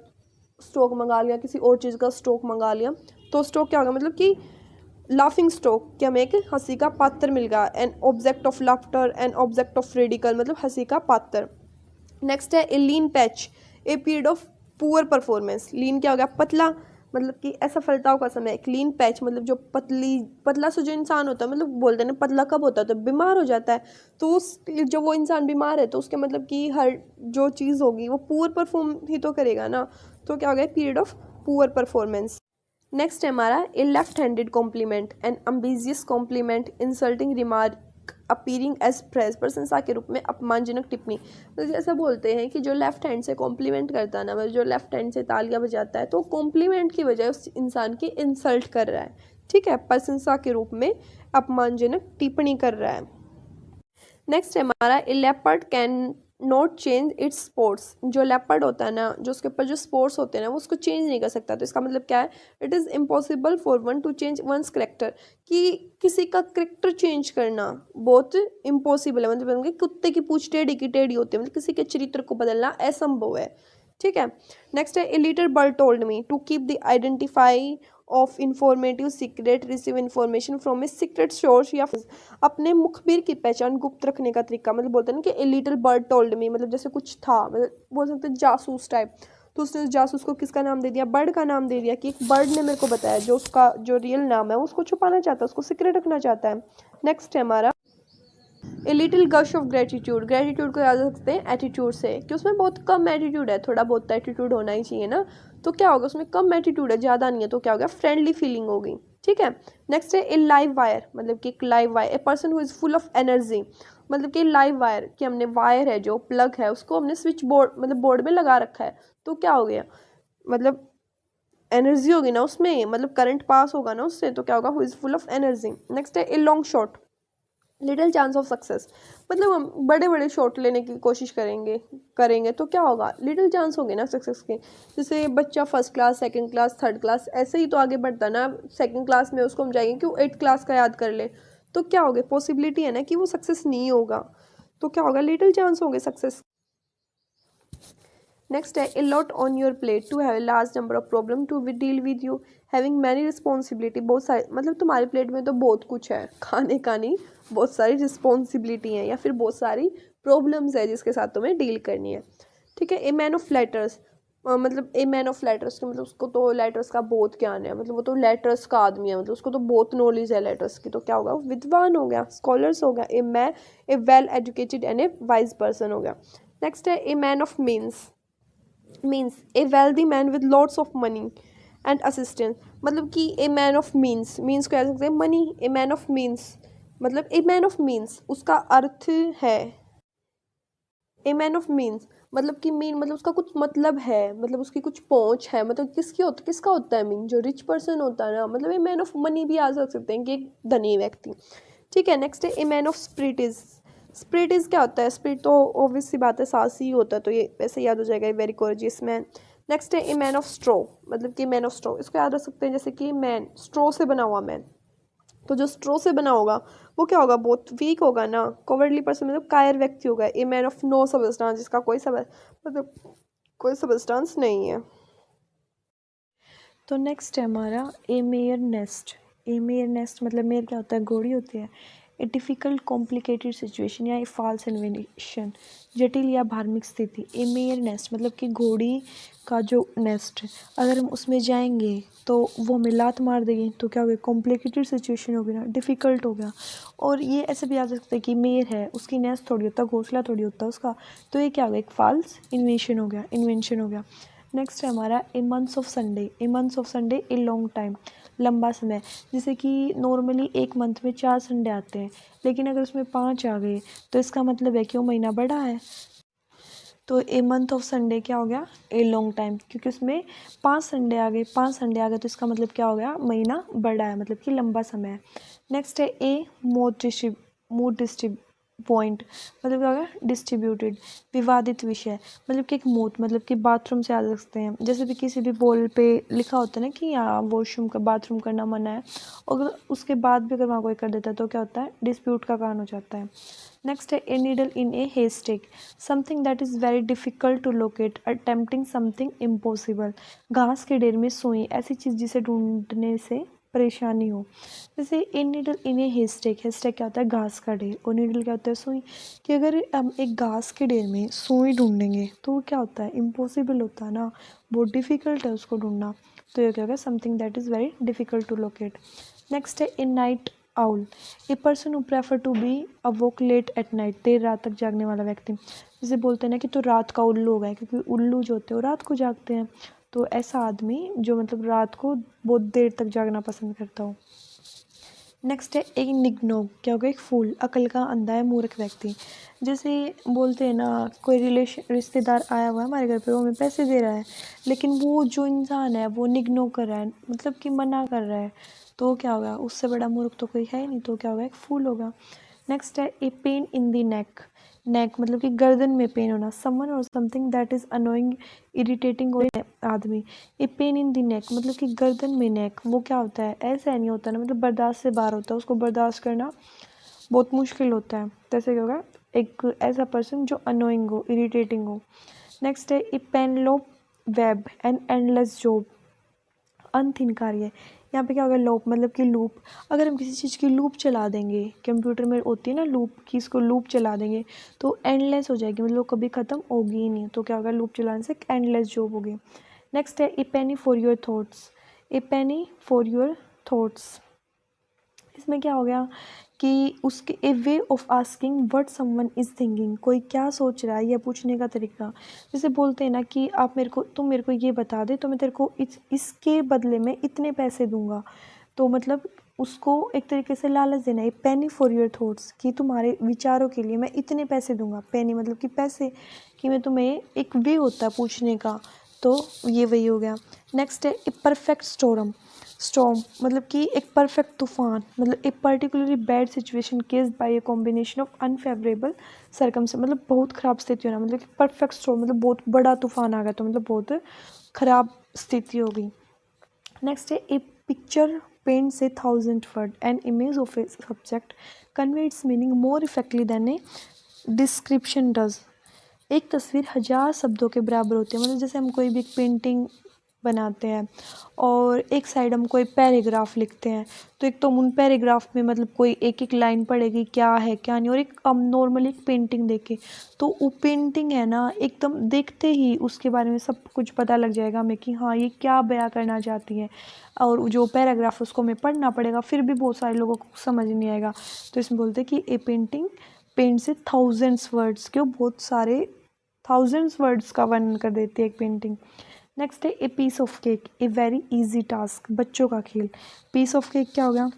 Speaker 1: स्टॉक मंगा लिया, किसी और चीज़ का स्टॉक मंगा लिया, तो स्टॉक क्या होगा, मतलब कि लाफिंग स्टॉक कि हमें एक हंसी का पात्र मिल गया, an object of laughter, an object of ridicule, मतलब हंसी का पात्र। नेक्स्ट है a lean patch, a period of poor performance, lean क्या हो गया, पतला, मतलब कि असफलताओं का समय, एक लीन पैच मतलब जो पतला सा जो इंसान होता है, मतलब बोलते हैं ना पतला कब होता है, तो बीमार हो जाता है, तो उस जब वो इंसान बीमार है तो उसके मतलब कि हर जो चीज़ होगी वो पुअर परफॉर्म ही तो करेगा ना, तो क्या हो गया, period of poor performance. Next है हमारा a left handed compliment, an ambiguous compliment, insulting remark appearing as praise, प्रशंसा के रूप में अपमानजनक टिप्पणी, तो जैसा बोलते हैं कि जो लेफ्ट हैंड से कॉम्प्लीमेंट करता है ना, मतलब जो लेफ्ट हैंड से तालियां बजाता है, तो कॉम्प्लीमेंट की बजाय उस इंसान की इंसल्ट कर रहा है, ठीक है, प्रशंसा के रूप में अपमानजनक टिप्पणी कर रहा है। नेक्स्ट है हमारा a leopard can not change its spots, जो लेपर्ड होता है ना, जो उसके ऊपर जो स्पोर्ट्स होते हैं ना, वो उसको चेंज नहीं कर सकता, तो इसका मतलब क्या है, it is impossible for one to change one's character, कि किसी का करेक्टर चेंज करना बहुत इम्पॉसिबल है, मतलब कुत्ते की पूंछ टेढ़ी की टेढ़ी होती है, मतलब किसी के चरित्र को बदलना असंभव है, ठीक है। नेक्स्ट है a little bird told me to keep the identity of informative secret, receive information from a secret source, या अपने मुखबिर की पहचान गुप्त रखने का तरीका। मतलब बोलते हैं ना कि ए लिटिल बर्ड टोल्ड मी, मतलब जैसे कुछ था, मतलब बोल सकते हैं जासूस टाइप। तो उसने उस जासूस को किसका नाम दे दिया, बर्ड का नाम दे दिया, कि एक बर्ड ने मेरे को बताया, जो उसका जो रियल नाम है उसको छुपाना चाहता है, उसको सीक्रेट रखना चाहता है। नेक्स्ट है हमारा a little gush of gratitude. Gratitude को याद रख सकते हैं एटीट्यूड से, कि उसमें बहुत कम एटीट्यूड है, थोड़ा बहुत एटीट्यूड होना ही चाहिए ना। तो क्या होगा, उसमें कम एटीट्यूड है, ज़्यादा नहीं है, तो क्या होगा, फ्रेंडली फीलिंग होगी। ठीक है। नेक्स्ट है ए लाइव वायर, मतलब कि एक live wire, A person who is full of energy, मतलब कि लाइव वायर, कि हमने वायर है जो प्लग है उसको हमने स्विच बोर्ड मतलब बोर्ड में लगा रखा है, तो क्या हो गया, मतलब एनर्जी होगी ना उसमें, मतलब करंट पास होगा ना उससे, तो क्या होगा, who is full of energy. Next है a long shot, little chance of success, मतलब हम बड़े बड़े शॉट लेने की कोशिश करेंगे करेंगे तो क्या होगा, लिटिल चांस होंगे ना सक्सेस के। जैसे बच्चा first class, second class, third class, ऐसे ही तो आगे बढ़ता ना। सेकंड क्लास में उसको हम जाएंगे कि वो 8th क्लास का याद कर ले, तो क्या होगा, पॉसिबिलिटी है ना कि वो सक्सेस नहीं होगा, तो क्या होगा, लिटिल चांस होंगे सक्सेस। नेक्स्ट है a lot on your plate to have a large number of problem to deal with you, having many responsibility, बहुत सारी, मतलब तुम्हारे प्लेट में तो बहुत कुछ है, खाने का नहीं, बहुत सारी रिस्पॉन्सिबिलिटी है या फिर बहुत सारी प्रॉब्लम्स है जिसके साथ तुम्हें डील करनी है। ठीक है। ए मैन ऑफ लेटर्स, मतलब ए मैन ऑफ लेटर्स के मतलब उसको तो लेटर्स का बहुत ज्ञान है, मतलब वो तो लेटर्स का आदमी है, मतलब उसको तो बहुत नॉलेज है लेटर्स की, तो क्या होगा, विद्वान हो गया, स्कॉलर्स हो गया। A man, A well educated and A wise person हो गया। नेक्स्ट है ए man of means A wealthy man with lots of money and assistance, मतलब कि ए मैन ऑफ मीन्स को कह सकते हैं money. A man of means, मतलब ए मैन ऑफ मीन्स उसका अर्थ है, ए मैन ऑफ मीन्स मतलब कि मीन मतलब उसका कुछ मतलब है, मतलब उसकी कुछ पहुंच है, मतलब किसका होता है मीन, जो रिच पर्सन होता है ना, मतलब ए मैन ऑफ मनी भी आ सकते हैं कि एक धनी व्यक्ति। ठीक है। नेक्स्ट है ए मैन ऑफ स्पिरिट। स्पिरिट क्या होता है, स्पिरिट तो ऑब्वियस सी बात है, साहसी ही होता है, तो ये वैसे याद हो जाएगा, वेरी कोरेजियस मैन। नेक्स्ट है ए मैन ऑफ स्ट्रो, मतलब कि मैन ऑफ स्ट्रो, इसको याद रख सकते हैं जैसे कि मैन, स्ट्रो से बना हुआ मैन, तो जो स्ट्रो से बना होगा वो क्या होगा, बहुत वीक होगा ना, कॉवर्डली पर्सन, मतलब कायर व्यक्ति होगा। A man of no substance, जिसका कोई मतलब कोई सबस्टांस नहीं है। तो नेक्स्ट है हमारा ए मेयर नेस्ट। ए मेयर नेस्ट मतलब मेयर क्या होता है, घोड़ी होती है। ए डिफ़िकल्ट कॉम्प्लिकेटेड सिचुएशन या ए फॉल्स इन्वेंशन, जटिल या धार्मिक स्थिति। ए मेयर नेस्ट मतलब कि घोड़ी का जो नेस्ट है, अगर हम उसमें जाएंगे तो वो हमें लात मार देगी, तो क्या हो गया, कॉम्प्लिकेटेड सिचुएशन हो गई ना, डिफ़िकल्ट हो गया। और ये ऐसे भी याद रख सकते हैं कि मेयर है, उसकी नेस्ट थोड़ी होता, घोंसला थोड़ी होता उसका, तो ये क्या हो गया, एक फॉल्स इन्वेंशन हो गया। नेक्स्ट है हमारा a months of Sunday. A months of Sunday a long time, लंबा समय। जैसे कि नॉर्मली एक मंथ में 4 संडे आते हैं, लेकिन अगर उसमें 5 आ गए तो इसका मतलब है कि वो महीना बड़ा है। तो ए मंथ ऑफ संडे क्या हो गया, ए लॉन्ग टाइम, क्योंकि उसमें 5 संडे आ गए तो इसका मतलब क्या हो गया, महीना बड़ा है, मतलब कि लंबा समय है। नेक्स्ट है ए मूड डिस्ट्रीब पॉइंट, मतलब क्या होगा, डिस्ट्रीब्यूटेड, विवादित विषय, मतलब कि एक मूत, मतलब कि बाथरूम से आ सकते हैं, जैसे भी किसी भी बोल पे लिखा होता है ना कि यहाँ वॉशरूम का बाथरूम करना मना है, और उसके बाद भी अगर वहाँ कोई कर देता है तो क्या होता है, डिस्प्यूट का कारण हो जाता है। नेक्स्ट है a needle in a haystack, something that is very difficult to locate, attempting something impossible, घास के ढेर में सुई, ऐसी चीज़ जिसे ढूंढने से परेशानी हो। जैसे ए नीडल इन ए हेस्टेक, हेस्टेक क्या होता है, घास का ढेर, और नीडल क्या होता है, सुई, कि अगर हम एक घास के ढेर में सुई ढूंढेंगे तो वो क्या होता है, इम्पॉसिबल होता है ना, बहुत डिफ़िकल्ट है उसको ढूंढना, तो ये क्या होगा, something that is very difficult to locate. Next है a night owl, a person who prefer to be awoke late at night, देर रात तक जागने वाला व्यक्ति, जैसे बोलते हैं ना कि तो रात का उल्लू होगा, क्योंकि उल्लू जो होते हैं वो रात को जागते हैं, तो ऐसा आदमी जो मतलब रात को बहुत देर तक जागना पसंद करता हो। नेक्स्ट है एक निग्नो, क्या होगा, एक फूल, अकल का अंधा है, मूर्ख व्यक्ति, जैसे बोलते हैं ना, कोई रिश्तेदार आया हुआ है हमारे घर पे, वो हमें पैसे दे रहा है, लेकिन वो जो इंसान है वो निग्नो कर रहा है, मतलब कि मना कर रहा है, तो क्या होगा, उससे बड़ा मूर्ख तो कोई है ही नहीं, तो क्या होगा, एक फूल होगा। नेक्स्ट है ए पेन इन दी नेक मतलब कि गर्दन में पेन होना, someone or something that is annoying, irritating, और आदमी। ए पेन इन दी नेक मतलब कि गर्दन में नेक, वो क्या होता है, ऐसा नहीं होता ना, मतलब बर्दाश्त से बाहर होता है, उसको बर्दाश्त करना बहुत मुश्किल होता है, जैसे क्या होगा, एक ऐसा पर्सन जो अनोइंग हो, इरिटेटिंग हो। नेक्स्ट है ए पेनलोप वेब एंड एंडलेस जॉब, अंतहीन कार्य, यहाँ पे क्या होगा, लूप मतलब कि लूप। अगर हम किसी चीज़ की लूप चला देंगे, कंप्यूटर में होती है ना लूप, कि इसको लूप चला देंगे तो एंडलेस हो जाएगी, मतलब कभी ख़त्म होगी ही नहीं। तो क्या होगा, लूप चलाने से एंडलेस जॉब होगी। नेक्स्ट है a penny for your thoughts, a penny for your thoughts. इसमें क्या हो गया कि उसके a way of asking what someone is thinking, कोई क्या सोच रहा है यह पूछने का तरीका। जैसे बोलते हैं ना कि आप मेरे को, तुम मेरे को ये बता दे तो मैं तेरे को इसके बदले में इतने पैसे दूंगा। तो मतलब उसको एक तरीके से लालच देना है, पेनी फॉर योर थॉट्स, कि तुम्हारे विचारों के लिए मैं इतने पैसे दूंगा। पेनी मतलब कि पैसे, कि मैं तुम्हें, एक वे होता है पूछने का, तो ये वही हो गया। नेक्स्ट है ए परफेक्ट स्टोरम, स्टॉर्म मतलब कि एक परफेक्ट तूफान, मतलब एक particularly bad situation caused by a combination of unfavourable circumstance, मतलब बहुत ख़राब स्थिति होना, मतलब कि परफेक्ट स्टॉर्म मतलब बहुत बड़ा तूफान आ गया तो मतलब बहुत ख़राब स्थिति हो गई। नेक्स्ट है a picture paints a thousand word an image of a subject convey its meaning more effectively than a description does. एक तस्वीर 1000 शब्दों के बराबर होती है। मतलब जैसे हम कोई भी एक पेंटिंग बनाते हैं और एक साइड हम कोई पैराग्राफ लिखते हैं, तो एक तो उन पैराग्राफ में मतलब कोई एक एक लाइन पढ़ेगी क्या है क्या नहीं, और एक हम नॉर्मली एक पेंटिंग देखे तो वो पेंटिंग है ना, एकदम देखते ही उसके बारे में सब कुछ पता लग जाएगा हमें कि हाँ ये क्या बयां करना चाहती है। और जो पैराग्राफ उसको हमें पढ़ना पड़ेगा, फिर भी बहुत सारे लोगों को समझ नहीं आएगा। तो इसमें बोलते हैं कि ए पेंटिंग पेंट से थाउजेंड्स वर्ड्स, क्यों, बहुत सारे थाउजेंड्स वर्ड्स का वर्णन कर देती है एक पेंटिंग। नेक्स्ट है a piece of cake, a very easy task, बच्चों का खेल। पीस ऑफ केक क्या हो गया,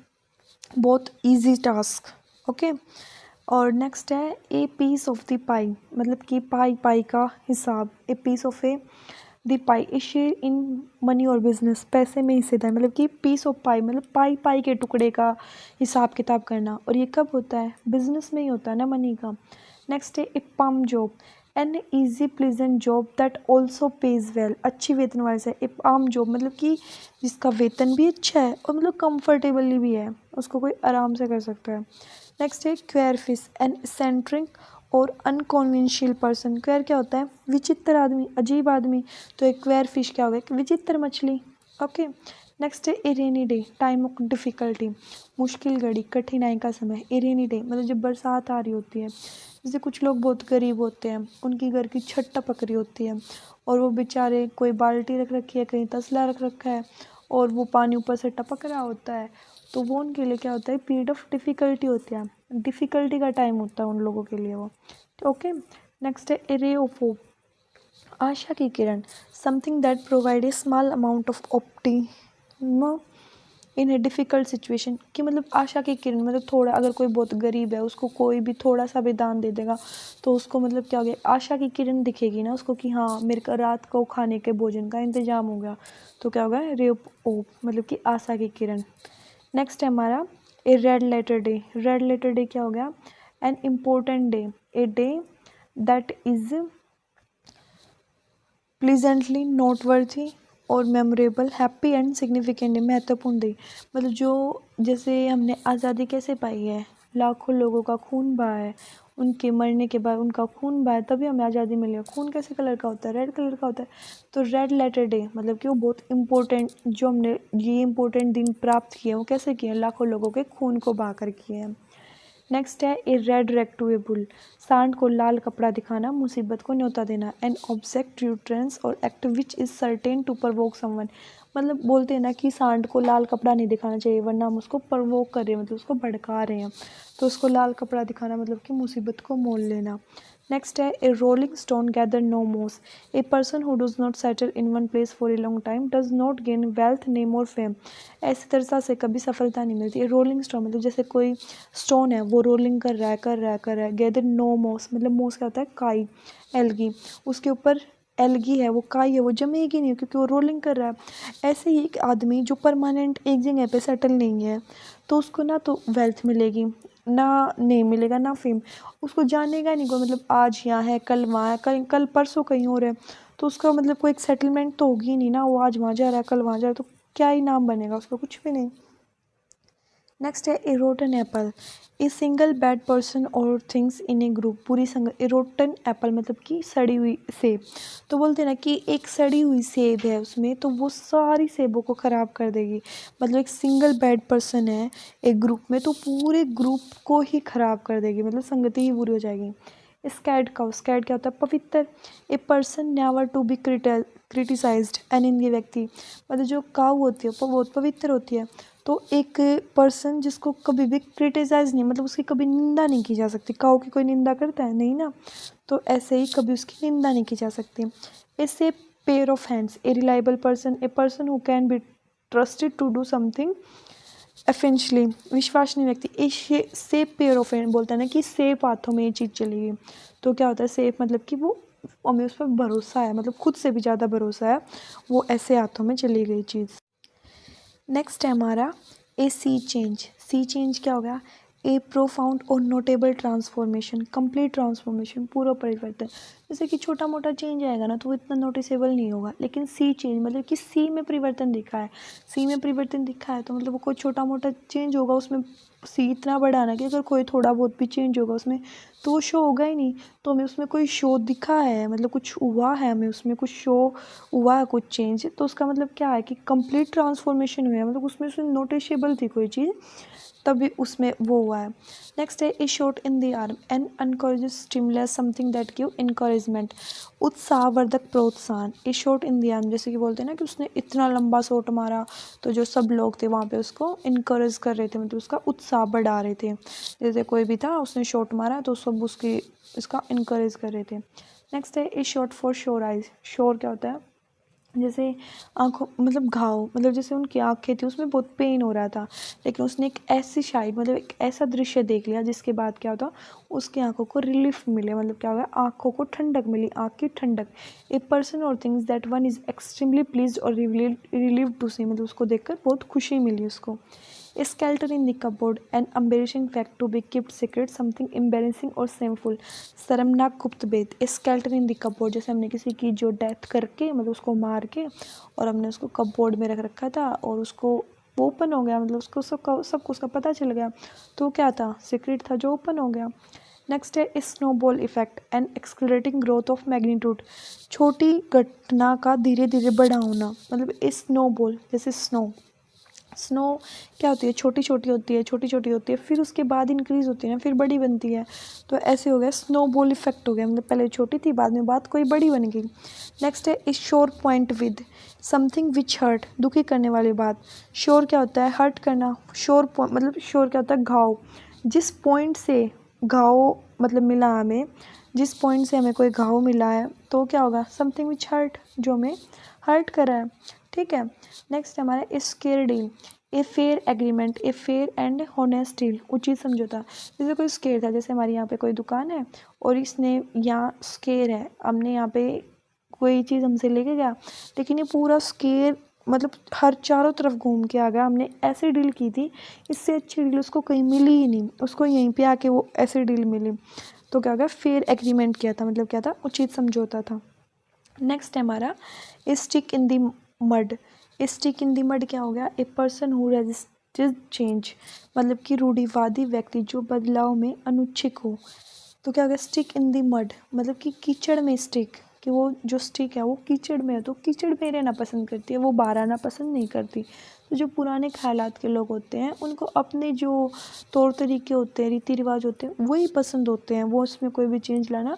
Speaker 1: बहुत इजी टास्क, ओके। और नेक्स्ट है a piece of the pie, मतलब कि पाई पाई का हिसाब। A piece of a the pie a share in money or business, पैसे में हिस्सेदार, मतलब कि पीस ऑफ पाई मतलब पाई पाई के टुकड़े का हिसाब किताब करना। और ये कब होता है, बिजनेस में ही होता है ना, मनी का। नेक्स्ट है ए पम job, an easy pleasant job that also page well, अच्छी वेतन वाले से। ए आम जॉब मतलब कि जिसका वेतन भी अच्छा है और मतलब कंफर्टेबली भी है, उसको कोई आराम से कर सकता है। नेक्स्ट है क्वेयर फिश, एन सेंट्रिक और अनकॉन्वेंशियल पर्सन। क्वेयर क्या होता है, विचित्र आदमी, अजीब आदमी। तो एक क्वेयर फिश क्या होगा, एक विचित्र मछली, ओके। नेक्स्ट है a rainy day, time of difficulty, मुश्किल घड़ी, कठिनाई का समय। ए रेनी डे मतलब जब बरसात आ रही होती है, जैसे कुछ लोग बहुत गरीब होते हैं, उनकी घर की छत टपक रही होती है और वो बेचारे, कोई बाल्टी रख रखी है, कहीं तसला रख रखा है और वो पानी ऊपर से टपक रहा होता है, तो वो उनके लिए क्या होता है, पीरियड ऑफ डिफ़िकल्टी होती है, डिफ़िकल्टी का टाइम होता है उन लोगों के लिए वो, ओके। नेक्स्ट है ए रे ऑफ होप, आशा की किरण, something that provide a small amount of optimism in a difficult situation, कि मतलब आशा की किरण मतलब थोड़ा, अगर कोई बहुत गरीब है उसको कोई भी थोड़ा सा भी दान दे देगा तो उसको मतलब क्या हो गया, आशा की किरण दिखेगी ना उसको कि हाँ मेरे का रात को खाने के भोजन का इंतजाम हो गया। तो क्या होगा, रे ऑफ होप मतलब कि आशा की किरण। नेक्स्ट है हमारा a red letter day, red letter day क्या हो गया, an important day, a day that is pleasantly noteworthy or memorable, happy and significant, महत्वपूर्ण डे। मतलब जो, जैसे हमने आज़ादी कैसे पाई है, लाखों लोगों का खून बहा है, उनके मरने के बाद उनका खून बहा है तभी हमें आज़ादी मिली है। खून कैसे कलर का होता है, रेड कलर का होता है। तो रेड लेटर डे मतलब कि वो बहुत इम्पोर्टेंट, जो हमने ये इम्पोर्टेंट दिन प्राप्त किए वो कैसे किए हैं, लाखों लोगों के खून को बहा कर किए हैं। नेक्स्ट है ए रेड रेक्टुएबल, सांड को लाल कपड़ा दिखाना, मुसीबत को न्योता देना। N object utterance or act which is certain to provoke someone, मतलब बोलते हैं ना कि सांड को लाल कपड़ा नहीं दिखाना चाहिए वरना हम उसको परवोक कर रहे हैं, मतलब उसको भड़का रहे हैं। तो उसको लाल कपड़ा दिखाना मतलब कि मुसीबत को मोल लेना। नेक्स्ट है ए रोलिंग स्टोन गैदर नो मोस, ए person who does not settle in one place for a long time does not gain wealth name और फेम, ऐसी तरह से कभी सफलता नहीं मिलती। ए रोलिंग स्टोन मतलब जैसे कोई स्टोन है वो रोलिंग कर रहा है कर रहा है कर रहा है, गैदर नो मोस मतलब मोस क्या होता है, काई, एल्गी, उसके ऊपर एल्गी है, वो काई है, वो जमेगी नहीं क्योंकि वो रोलिंग कर रहा है। ऐसे ही एक आदमी जो परमानेंट एक जगह पे सेटल नहीं है तो उसको ना तो वेल्थ मिलेगी, ना नेम मिलेगा, ना फेम, उसको जानेगा नहीं कोई, मतलब आज यहाँ है कल वहाँ है, कल कल परसों कहीं और है, तो उसका मतलब कोई एक सेटलमेंट तो होगी नहीं ना, वो आज वहाँ जा रहा है कल वहाँ जा रहा है, तो क्या ही नाम बनेगा उसका, कुछ भी नहीं। नेक्स्ट है a rotten apple, a single bad person or things in a group, पूरी संग इरोटन एप्पल मतलब कि सड़ी हुई सेब। तो बोलते हैं ना कि एक सड़ी हुई सेब है उसमें, तो वो सारी सेबों को ख़राब कर देगी। मतलब एक सिंगल बैड पर्सन है एक ग्रुप में, तो पूरे ग्रुप को ही ख़राब कर देगी, मतलब संगति ही बुरी हो जाएगी। स्कैड काउ, स्कैड क्या होता है? पवित्र। A person never to be criticised, अनिंद्य व्यक्ति, मतलब जो काउ होती है वो बहुत पवित्र होती है। तो एक पर्सन जिसको कभी भी क्रिटिसाइज नहीं, मतलब उसकी कभी निंदा नहीं की जा सकती। काउ की कोई निंदा करता है नहीं ना, तो ऐसे ही कभी उसकी निंदा नहीं की जा सकती। ऐसे pair of hands, a reliable person, a person who can be trusted to do something efficiently, विश्वसनीय व्यक्ति। A safe pair of hand, बोलता है ना कि सेफ हाथों में ये चीज़ चलेगी। तो क्या होता है सेफ, मतलब कि वो हमें उस पर भरोसा है, मतलब खुद से भी ज़्यादा भरोसा है, वो ऐसे हाथों में चली गई चीज़। नेक्स्ट है हमारा ए सी चेंज। सी चेंज क्या हो गया? ए प्रोफाउंड और नोटेबल ट्रांसफॉर्मेशन, कंप्लीट ट्रांसफॉर्मेशन, पूरा परिवर्तन। जैसे कि छोटा मोटा चेंज आएगा ना तो वो इतना नोटिसेबल नहीं होगा, लेकिन सी चेंज मतलब कि सी में परिवर्तन दिखा है, सी में परिवर्तन दिखा है तो मतलब वो कोई छोटा मोटा चेंज होगा उसमें, सी इतना बड़ा ना कि अगर कोई थोड़ा बहुत भी चेंज होगा उसमें तो वो शो होगा ही नहीं। तो हमें उसमें कोई शो दिखा है, मतलब कुछ हुआ है, हमें उसमें कुछ शो हुआ है, कुछ चेंज, तो उसका मतलब क्या है कि कंप्लीट ट्रांसफॉर्मेशन हुआ है, मतलब उसमें नोटिसेबल थी कोई चीज़ तभी उसमें वो हुआ है। नेक्स्ट है a shot in the arm, an encouraging stimulus, something that give encouragement, उत्साहवर्धक प्रोत्साहन। A shot in the arm, जैसे कि बोलते हैं ना कि उसने इतना लंबा शॉट मारा तो जो सब लोग थे वहाँ पे उसको इनकरेज कर रहे थे, मतलब उसका उत्साह बढ़ा रहे थे। जैसे कोई भी था उसने शॉट मारा तो सब उसकी इसका इनकरेज कर रहे थे। नेक्स्ट है a shot for sure eyes. Sure क्या होता है? जैसे आँखों मतलब घाव, मतलब जैसे उनकी आँखें थी उसमें बहुत पेन हो रहा था, लेकिन उसने एक ऐसी शाइड मतलब एक ऐसा दृश्य देख लिया जिसके बाद क्या होता, उसकी आँखों को रिलीफ मिले, मतलब क्या होगा, आँखों को ठंडक मिली, आँख की ठंडक। A person or things that one is extremely please or relieve to see, मतलब उसको देखकर बहुत खुशी मिली उसको। Skeleton in the cupboard, an embarrassing fact to be kept secret, something embarrassing or shameful, शर्मनाक गुप्त भेद। स्केल्टर इन द कपबोर्ड, जैसे हमने किसी की जो डेथ करके मतलब उसको मार के और हमने उसको कपबोर्ड में रख रखा था और उसको वो ओपन हो गया, मतलब उसको सबको उसका पता चल गया, तो क्या था, सीक्रेट था जो ओपन हो गया। नेक्स्ट है snowball effect, an accelerating growth of magnitude, छोटी घटना का धीरे धीरे बड़ा होना, मतलब स्नोबॉल जैसे स्नो, स्नो क्या होती है, छोटी छोटी होती है, छोटी छोटी होती है, फिर उसके बाद इंक्रीज होती है ना, फिर बड़ी बनती है, तो ऐसे हो गया स्नोबॉल इफेक्ट हो गया, मतलब पहले छोटी थी बाद में बात कोई बड़ी बन गई। नेक्स्ट है इस sore point with, something which hurt, दुखी करने वाली बात। श्योर क्या होता है? हर्ट करना। श्योर मतलब श्योर क्या होता है? घाव, जिस पॉइंट से घाव मतलब मिला हमें, जिस पॉइंट से हमें कोई घाव मिला है तो क्या होगा, समथिंग विच हर्ट, जो हमें हर्ट करा है, ठीक है। नेक्स्ट हमारा square deal, a fair agreement, a fair and honest deal, उचित समझौता। जैसे कोई स्केयर था, जैसे हमारे यहाँ पे कोई दुकान है और इसने यहाँ स्केयर है, हमने यहाँ पे कोई चीज़ हमसे लेके गया, लेकिन ये पूरा स्केयर मतलब हर चारों तरफ घूम के आ गया, हमने ऐसे डील की थी, इससे अच्छी डील उसको कहीं मिली ही नहीं, उसको यहीं पे आके वो ऐसे डील मिली, तो क्या हो गया, फेयर एग्रीमेंट किया था, मतलब क्या था, उचित समझौता था। नेक्स्ट है हमारा stick in the mud. Stick in the mud क्या हो गया, ए पर्सन हु रेजिस्टेड चेंज, मतलब कि रूढ़िवादी व्यक्ति जो बदलाव में अनुच्छिक हो। तो क्या हो गया, स्टिक इन द मड, मतलब कि कीचड़ में स्टिक, कि वो जो स्टिक है वो कीचड़ में है तो कीचड़ में रहना पसंद करती है, वो बाहर आना पसंद नहीं करती। तो जो पुराने ख्यालात के लोग होते हैं उनको अपने जो तौर तरीके होते हैं, रीति रिवाज होते हैं, वही पसंद होते हैं, वो उसमें कोई भी चेंज लाना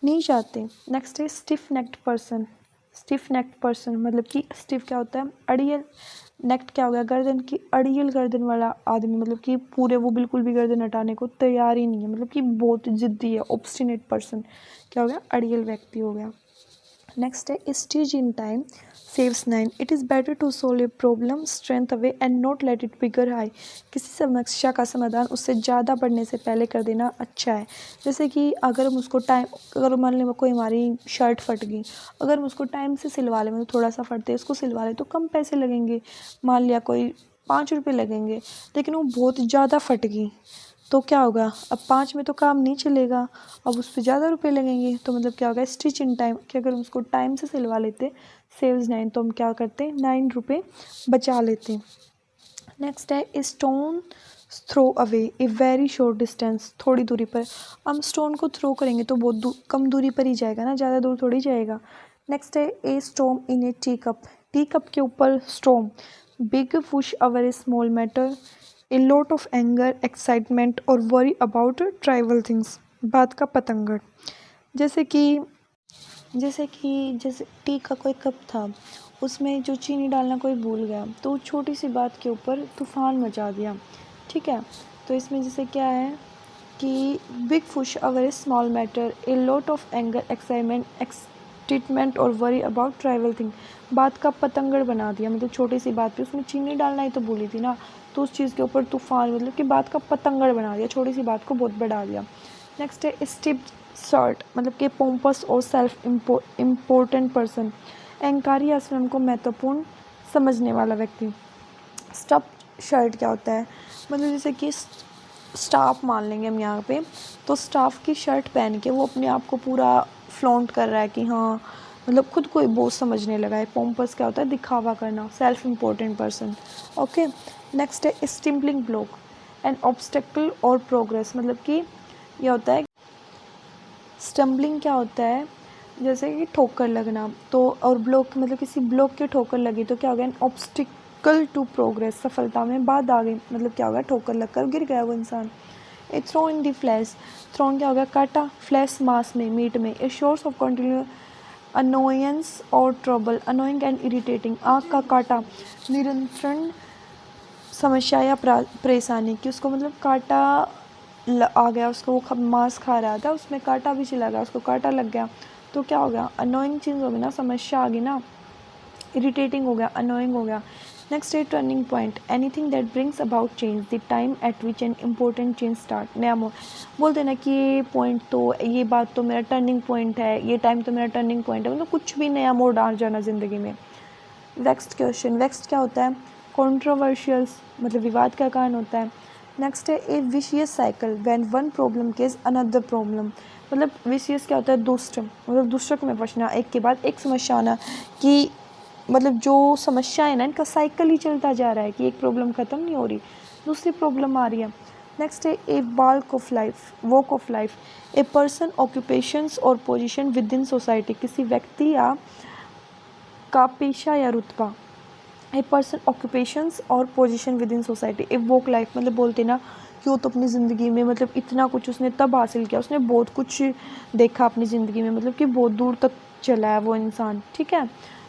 Speaker 1: नहीं चाहते। नेक्स्ट है stiff necked person. Stiff necked person मतलब कि स्टिफ क्या होता है, अड़ियल, नेक्ड क्या हो गया, गर्दन की, अड़ियल गर्दन वाला आदमी, मतलब कि पूरे वो बिल्कुल भी गर्दन हटाने को तैयार ही नहीं है, मतलब कि बहुत जिद्दी है, ऑब्स्टिनेट पर्सन, क्या हो गया, अड़ियल व्यक्ति हो गया। नेक्स्ट है stitch in time saves nine, it is better to solve a problem straight away and not let it bigger high, किसी समस्या का समाधान उससे ज़्यादा बढ़ने से पहले कर देना अच्छा है। जैसे कि अगर हम उसको टाइम, अगर मान लें कोई हमारी शर्ट फट गई, अगर हम उसको टाइम से सिलवा लें, मतलब थोड़ा सा फटते है उसको सिलवा लें तो कम पैसे लगेंगे, मान लिया कोई 5 रुपये लगेंगे, लेकिन वो बहुत ज़्यादा फट गई तो क्या होगा, अब 5 में तो काम नहीं चलेगा, अब उस पर ज़्यादा रुपए लगेंगे, तो मतलब क्या होगा, स्टिच इन टाइम, कि अगर हम उसको टाइम से सिलवा लेते सेव्स 9, तो हम क्या करते 9 रुपये बचा लेते। नेक्स्ट है a stone throw away a very short distance, थोड़ी दूरी पर। हम स्टोन को थ्रो करेंगे तो बहुत कम दूरी पर ही जाएगा ना, ज़्यादा दूर थोड़ी जाएगा। नेक्स्ट है ए storm in A tea cup, tea cup के ऊपर storm, big push our A small matter, a lot of anger excitement और वरी अबाउट ट्राइवल थिंग्स, बात का पतंगड़। जैसे कि जैसे टी का कोई कप था, उसमें जो चीनी डालना कोई भूल गया तो छोटी सी बात के ऊपर तूफान मचा दिया, ठीक है। तो इसमें जैसे क्या है कि big fuss over small matter, a lot of anger excitement excitement or worry about tribal thing, बात का पतंगड़ बना दिया। मतलब छोटी सी बात पे उसमें चीनी डालना ही तो भूली थी ना, तो उस चीज़ के ऊपर तूफान, मतलब कि बात का पतंगड़ बना दिया, छोटी सी बात को बहुत बढ़ा दिया। नेक्स्ट है स्टिप शर्ट, मतलब कि पोम्पस और सेल्फ इम्पोर्टेंट पर्सन, अहंकारी या स्वयं को महत्वपूर्ण समझने वाला व्यक्ति। स्टप शर्ट क्या होता है, मतलब जैसे कि स्टाफ मान लेंगे हम यहाँ पे, तो स्टाफ की शर्ट पहन के वो अपने आप को पूरा फ्लॉन्ट कर रहा है कि हाँ, मतलब खुद को ही बहुत समझने लगा है। पोम्पस क्या होता है, दिखावा करना, self important person. Okay, next है स्टिम्पलिंग ब्लॉक, एन ऑब्स्टेकल और प्रोग्रेस, मतलब कि यह होता है स्टम्बलिंग क्या होता है, जैसे कि ठोकर लगना, तो और ब्लॉक मतलब किसी ब्लॉक के ठोकर लगी तो क्या हो गया, एन ऑब्स्टिकल टू प्रोग्रेस, सफलता में बाद आ गई, मतलब क्या हो गया, ठोकर लगकर गिर गया वो इंसान। A thorn in the flesh, thorn क्या हो गया, काटा, फ्लैश मास में, मीट में। A source of continue annoyance or trouble, annoying and irritating, आँख का काटा, निरंतर समस्या या परेशानी कि उसको मतलब कांटा आ गया, उसको वो मांस खा रहा था, उसमें कांटा भी चला गया, उसको कांटा लग गया, तो क्या हो गया, अनोइंग चीज़ हो गई ना, समस्या आ गई ना, इरिटेटिंग हो गया, अनोइंग हो गया। नेक्स्ट है turning point, anything that brings about change, the time eight which an important change start, नया मोड़। बोलते ना कि ये पॉइंट तो, ये बात तो मेरा टर्निंग पॉइंट है, ये टाइम तो मेरा टर्निंग पॉइंट है, मतलब कुछ भी नया मोड़ आ जाना ज़िंदगी में। वेक्स्ड क्वेश्चन, वेक्स्ड क्या होता है, कॉन्ट्रोवर्शियल्स, मतलब विवाद का कारण होता है। नेक्स्ट है a vicious cycle, when one problem causes another problem, मतलब विशियस क्या होता है, दुष्ट, मतलब दुष्ट में फंसना, एक के बाद एक समस्या आना, कि मतलब जो समस्या है ना, इनका साइकिल ही चलता जा रहा है कि एक प्रॉब्लम ख़त्म नहीं हो रही, दूसरी प्रॉब्लम आ रही है। नेक्स्ट है a walk of life, walk of life, a person occupations or position within society, किसी व्यक्ति या का पेशा या रुतबा। A person occupations or position within society. A walk life, मतलब बोलते ना कि वो तो अपनी ज़िंदगी में मतलब इतना कुछ उसने तब हासिल किया, उसने बहुत कुछ देखा अपनी ज़िंदगी में, मतलब कि बहुत दूर तक चला है वो इंसान, ठीक है।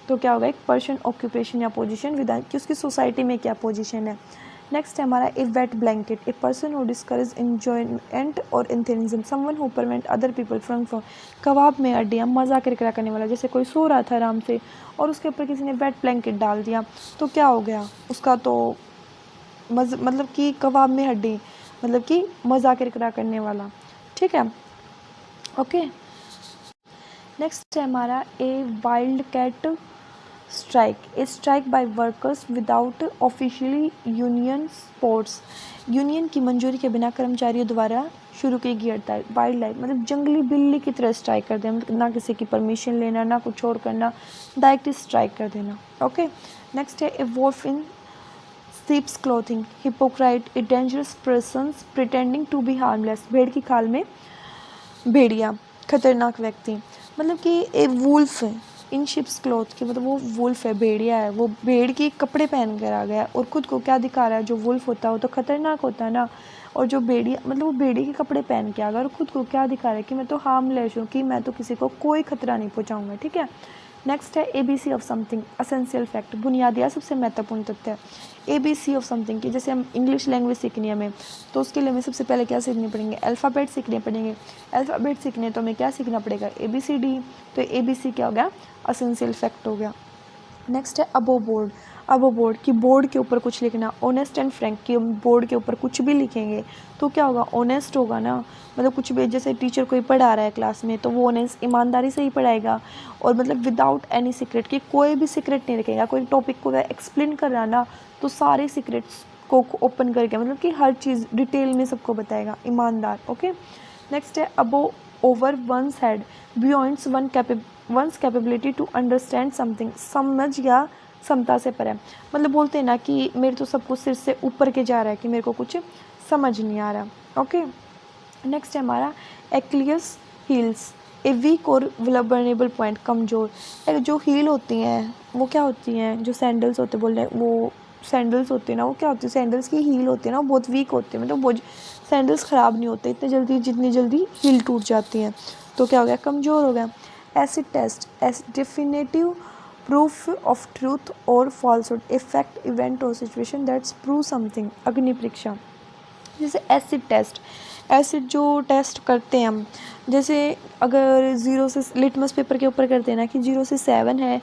Speaker 1: तो क्या होगा, एक पर्सन ऑक्यूपेशन या पोजीशन विद कि उसकी सोसाइटी में क्या पोजीशन है। नेक्स्ट है हमारा a wet blanket, a person who discourage enjoyment or enthusiasm, someone who prevent other people from कबाब में अड्डियाँ, मज़ा किरकिरा करने वाला, जैसे कोई सो रहा था आराम से और उसके ऊपर किसी ने वेट ब्लैंकेट डाल दिया, तो क्या हो गया उसका, तो मतलब कि कबाब में हड्डी, मतलब कि मज़ा किरकिरा करने वाला, ठीक है। ओके, नेक्स्ट है हमारा a wildcat strike, a strike by workers without officially union support, union की मंजूरी के बिना कर्मचारियों द्वारा शुरू की गई हड़ताल। वाइल्ड लाइफ, मतलब जंगली बिल्ली की तरह स्ट्राइक कर देना, मतलब ना किसी की परमिशन लेना, ना कुछ और करना, डायरेक्ट स्ट्राइक कर देना। ओके, नेक्स्ट है a wolf in sheep's clothing, hypocrite, a dangerous persons pretending to be harmless, भेड़ की खाल में भेड़िया, खतरनाक व्यक्ति, मतलब कि ए वुल्फ है इन शिप्स क्लॉथ की, मतलब वो वुल्फ है, भेड़िया है, वो भेड़ के कपड़े पहन कर आ गया और खुद को क्या दिखा रहा है, जो वुल्फ होता है वो तो खतरनाक होता है ना, और जो भेड़िया मतलब वो भेड़िए के कपड़े पहन के आ गया और खुद को क्या दिखा रहा है कि मैं तो हार्मलेस हूँ, कि मैं तो किसी को कोई खतरा नहीं पहुँचाऊँगा, ठीक है। नेक्स्ट है ABC of something, essential fact, बुनियादी या सबसे महत्वपूर्ण तथ्य है। ABC ऑफ समथिंग की जैसे हम इंग्लिश लैंग्वेज सीखनी है हमें, तो उसके लिए हमें सबसे पहले क्या सीखनी पड़ेंगे, अल्फ़ाबेट सीखने पड़ेंगे। अल्फ़ाबेट सीखने तो हमें क्या सीखना पड़ेगा, ABCD, तो ABC क्या हो गया, असेंशियल फैक्ट हो गया। नेक्स्ट है अबो बोर्ड, अबो बोर्ड की बोर्ड के ऊपर कुछ लिखना, ऑनेस्ट एंड फ्रैंक की बोर्ड के ऊपर कुछ भी लिखेंगे तो क्या होगा, ऑनेस्ट होगा ना, मतलब कुछ भी, जैसे टीचर कोई पढ़ा रहा है क्लास में तो वो ऑनेस्ट ईमानदारी से ही पढ़ाएगा, और मतलब विदाउट एनी सीक्रेट, कि कोई भी सीक्रेट नहीं रखेगा, कोई टॉपिक को एक्सप्लेन कर रहा ना तो सारे सीक्रेट्स को ओपन करके, मतलब कि हर चीज़ डिटेल में सबको बताएगा, ईमानदार। ओके, नेक्स्ट है above over one's head beyond one's capability to understand something, समझ या क्षमता से परे। मतलब बोलते हैं ना कि मेरे तो सब कुछ सिर से ऊपर के जा रहा है कि मेरे को कुछ समझ नहीं आ रहा। ओके, नेक्स्ट है हमारा एक्लियस हील्स, ए वीक और वल्नरेबल पॉइंट, कमज़ोर। जो हील होती हैं वो क्या होती हैं, जो सैंडल्स होते बोल रहे हैं वो सैंडल्स होते हैं ना, वो क्या होती है, सैंडल्स की हील होती है ना वो बहुत वीक होती है, मतलब वो सैंडल्स ख़राब नहीं होते इतने जल्दी जितनी जल्दी हील टूट जाती हैं। तो क्या हो गया, कमज़ोर हो गया। Acid test, as definitive proof of truth or falsehood, effect event or situation that's prove something. अग्नि परीक्षा, जैसे एसिड टेस्ट, एसिड जो टेस्ट करते हैं हम, जैसे अगर 0 से लिटमस पेपर के ऊपर करते हैं ना कि 0 से 7 है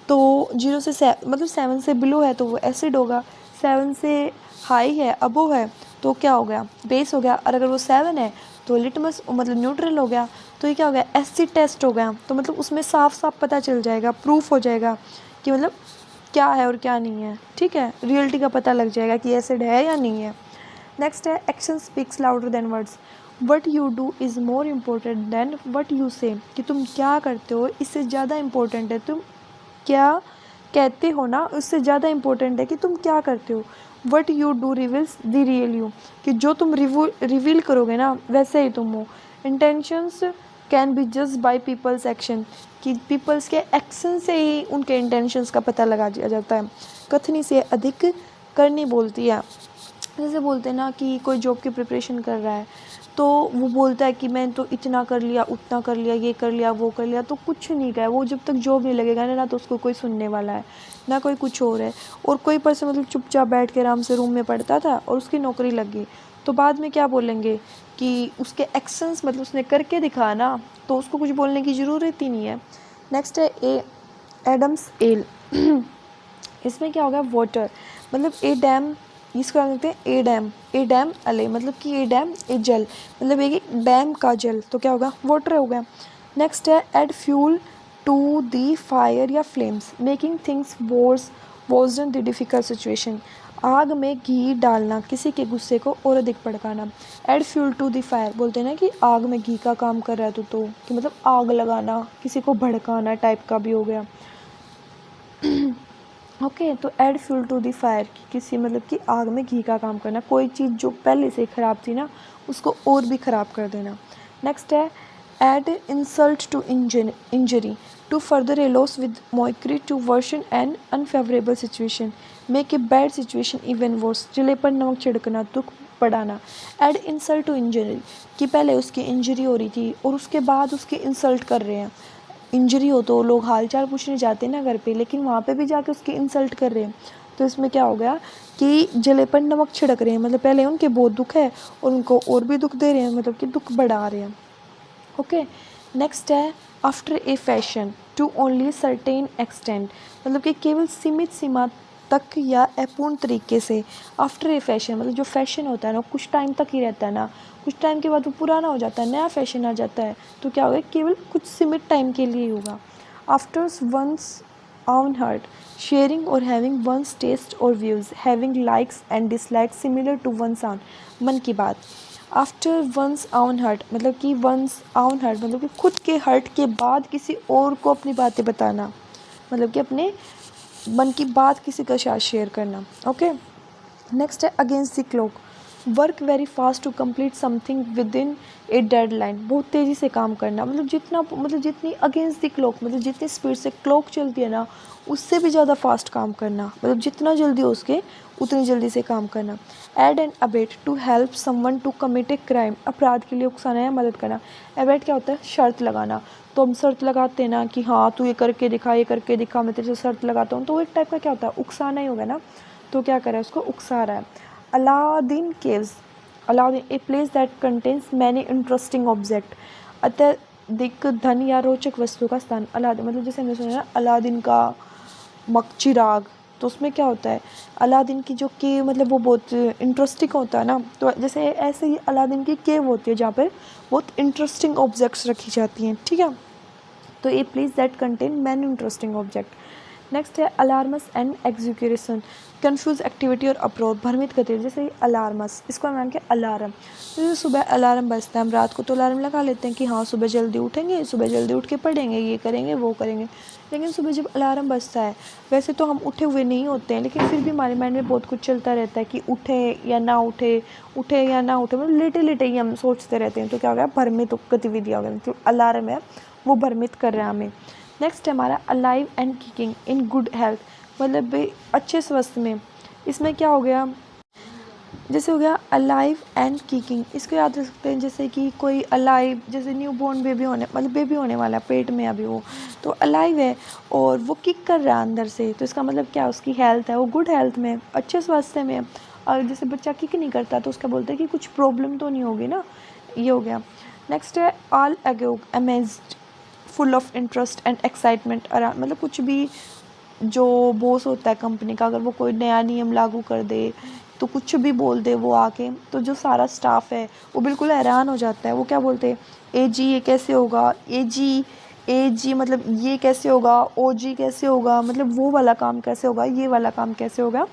Speaker 1: तो 0 से मतलब 7 से बिलो है तो वो एसिड होगा, 7 से हाई है अबो है तो क्या हो गया, बेस हो गया। और अगर वो 7 है तो लिटमस मतलब न्यूट्रल हो गया। तो ये क्या हो गया, एसिड टेस्ट हो गया। तो मतलब उसमें साफ साफ पता चल जाएगा, प्रूफ हो जाएगा कि मतलब क्या है और क्या नहीं है। ठीक है, रियलिटी का पता लग जाएगा कि एसिड है या नहीं है। नेक्स्ट है action speaks louder than words, what you do is more important then what you से, कि तुम क्या करते हो इससे ज़्यादा इम्पोर्टेंट है तुम क्या कहते हो ना, उससे ज़्यादा इम्पोर्टेंट है कि तुम क्या करते हो। What you do reveals the real you, कि जो तुम रिवील करोगे ना वैसे ही तुम हो। Intentions can be judged by people's action, कि पीपल्स के एक्शन से ही उनके इंटेंशंस का पता लगा जाता है। कथनी से अधिक करनी बोलती है, जैसे बोलते हैं ना कि कोई जॉब की प्रिपरेशन कर रहा है तो वो बोलता है कि मैंने तो इतना कर लिया उतना कर लिया ये कर लिया वो कर लिया, तो कुछ नहीं किया। वो जब तक जॉब नहीं लगेगा ना तो उसको कोई सुनने वाला है ना कोई कुछ और है। और कोई पर्सन मतलब चुपचाप बैठ के आराम से रूम में पढ़ता था और उसकी नौकरी लग गई तो बाद में क्या बोलेंगे कि उसके एक्शंस मतलब उसने करके दिखा ना, तो उसको कुछ बोलने की ज़रूरत ही नहीं है। नेक्स्ट है एडम्स एल इसमें क्या होगा, वाटर, मतलब ए डैम, इसको क्या कहते हैं, ए डैम अले, मतलब कि ए डैम ए जल, मतलब एक डैम का जल, तो क्या होगा, वाटर हो गया। नेक्स्ट है add fuel to the fire या flames, making things worsen the difficult situation, आग में घी डालना, किसी के गुस्से को और अधिक भड़काना। Add fuel to the fire, बोलते हैं ना कि आग में घी का काम कर रहा है तो कि मतलब आग लगाना, किसी को भड़काना टाइप का भी हो गया। ओके, तो add fuel to the fire, किसी मतलब कि आग में घी का काम करना, कोई चीज़ जो पहले से ख़राब थी ना उसको और भी ख़राब कर देना। नेक्स्ट है add insult to injury, to further a loss with mockery, to worsen an unfavourable situation, make a bad situation even worse, जले पर नमक छिड़कना, दुख बढ़ाना। ऐड इंसल्ट टू इंजरी, कि पहले उसकी इंजरी हो रही थी और उसके बाद उसकी इंसल्ट कर रहे हैं। इंजरी हो तो लोग हाल चाल पूछने जाते हैं ना घर पे, लेकिन वहाँ पे भी जाके उसकी इंसल्ट कर रहे हैं। तो इसमें क्या हो गया कि जले पर नमक छिड़क रहे हैं, मतलब पहले उनके बहुत दुख है और उनको और भी दुख दे रहे हैं, मतलब कि दुख बढ़ा रहे हैं। ओके, नेक्स्ट है after a fashion, to only certain extent, मतलब कि केवल सीमित सीमा तक या अपूर्ण तरीके से। आफ्टर ए फैशन, मतलब जो फैशन होता है ना कुछ टाइम तक ही रहता है ना, कुछ टाइम के बाद वो पुराना हो जाता है, नया फैशन आ जाता है। तो क्या होगा, केवल कुछ सीमित टाइम के लिए ही होगा। After one's own heart, sharing or having one's taste or views, having likes and dislikes similar to one's own, मन की बात। आफ्टर वंस आउन हर्ट, मतलब कि वंस आउन हर्ट मतलब कि खुद के हर्ट के बाद किसी और को अपनी बातें बताना, मतलब कि अपने मन की बात किसी के साथ शेयर करना। ओके, नेक्स्ट है against the clock, work very fast to complete something within a deadline, बहुत तेज़ी से काम करना, मतलब जितनी अगेंस्ट द क्लॉक, मतलब जितनी स्पीड से क्लॉक चलती है ना उससे भी ज़्यादा फास्ट काम करना, मतलब जितना जल्दी हो उसके उतनी जल्दी से काम करना। Aid and abet, to help someone to commit a crime, अपराध के लिए उकसाना या मदद करना। अबेट क्या होता है, शर्त लगाना। तो हम शर्त लगाते हैं ना कि हाँ तू ये करके दिखा, मैं तेरे से शर्त लगाता हूँ, तो वो एक टाइप का क्या होता है, उकसाना ही होगा ना। तो क्या करे, उसको उकसा रहा है। Aladdin caves, Aladdin a place that contains many interesting object, अत्यधिक धन या रोचक वस्तु का स्थान। अलादीन मतलब जैसे हमने सुना ना अलादीन का चिराग, तो उसमें क्या होता है, अलादीन की जो केव मतलब वो बहुत इंटरेस्टिंग होता है ना, तो जैसे ऐसे ही अलादीन की केव होती है जहाँ पर बहुत इंटरेस्टिंग ऑब्जेक्ट्स रखी जाती हैं। ठीक है, तो a place that contain many interesting object. Next है अलार्मस एंड एग्जीक्यूशन, कन्फ्यूज एक्टिविटी और अप्रोच, भ्रमित गतिविधि। जैसे अलार्मस, इसको हम नाम अलार्म। जैसे सुबह अलार्म बजता है, हम रात को तो अलार्म लगा लेते हैं कि हाँ सुबह जल्दी उठेंगे, सुबह जल्दी उठ के पढ़ेंगे, ये करेंगे वो करेंगे। लेकिन सुबह जब अलार्म बजता है, वैसे तो हम उठे हुए नहीं होते हैं, लेकिन फिर भी हमारे माइंड में बहुत कुछ चलता रहता है कि उठे या ना उठे, उठे या ना उठे, मतलब लेटे लेटे ही हम सोचते रहते हैं। तो क्या हो गया, भ्रमित गतिविधि हो गई, मतलब अलार्म है वो भ्रमित कर रहा है हमें। नेक्स्ट है हमारा alive and kicking in good health, मतलब भाई अच्छे स्वास्थ्य में। इसमें क्या हो गया, जैसे हो गया अलाइव एंड किकिंग, इसको याद रख सकते हैं। जैसे कि कोई अलाइव, जैसे न्यू बॉर्न बेबी होने, मतलब बेबी होने वाला है पेट में अभी वो, तो अलाइव है और वो किक कर रहा है अंदर से, तो इसका मतलब क्या, उसकी हेल्थ है वो गुड हेल्थ में, अच्छे स्वास्थ्य में। और जैसे बच्चा किक नहीं करता तो उसका बोलते हैं कि कुछ प्रॉब्लम तो नहीं होगी ना, ये हो गया। नेक्स्ट है all agave amazed full of interest and excitement, मतलब कुछ भी जो बॉस होता है कंपनी का, अगर वो कोई नया नियम लागू कर दे तो कुछ भी बोल दे वो आके, तो जो सारा स्टाफ है वो बिल्कुल हैरान हो जाता है। वो क्या बोलते हैं, ए जी ये कैसे होगा, ए जी मतलब ये कैसे होगा, ओ जी कैसे होगा, मतलब वो वाला काम कैसे होगा, ये वाला काम कैसे होगा।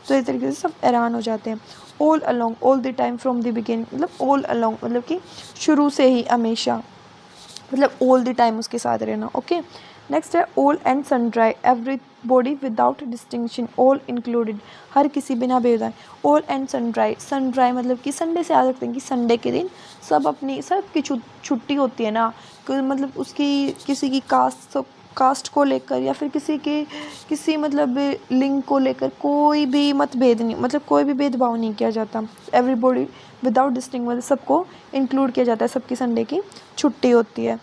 Speaker 1: तो इस तरीके से सब हैरान हो जाते हैं। All along all the time from the beginning, मतलब ऑल अलोंग मतलब कि शुरू से ही, हमेशा, मतलब ऑल द टाइम उसके साथ रहना। ओके। नेक्स्ट है all and sundry, everybody without distinction, all included, हर किसी बिना भेदभाव। ऑल एंड सनड्राई, सनड्राई मतलब कि संडे से आ सकते हैं कि संडे के दिन सब अपनी, सबकी छुट्टी होती है ना, मतलब उसकी किसी की कास्ट को लेकर या फिर किसी मतलब लिंग को लेकर कोई भी मतभेद नहीं, मतलब कोई भी भेदभाव नहीं किया जाता। एवरीबॉडी विदाउट डिस्टिंग, मतलब सबको इंक्लूड किया जाता है, सबकी संडे की छुट्टी होती है।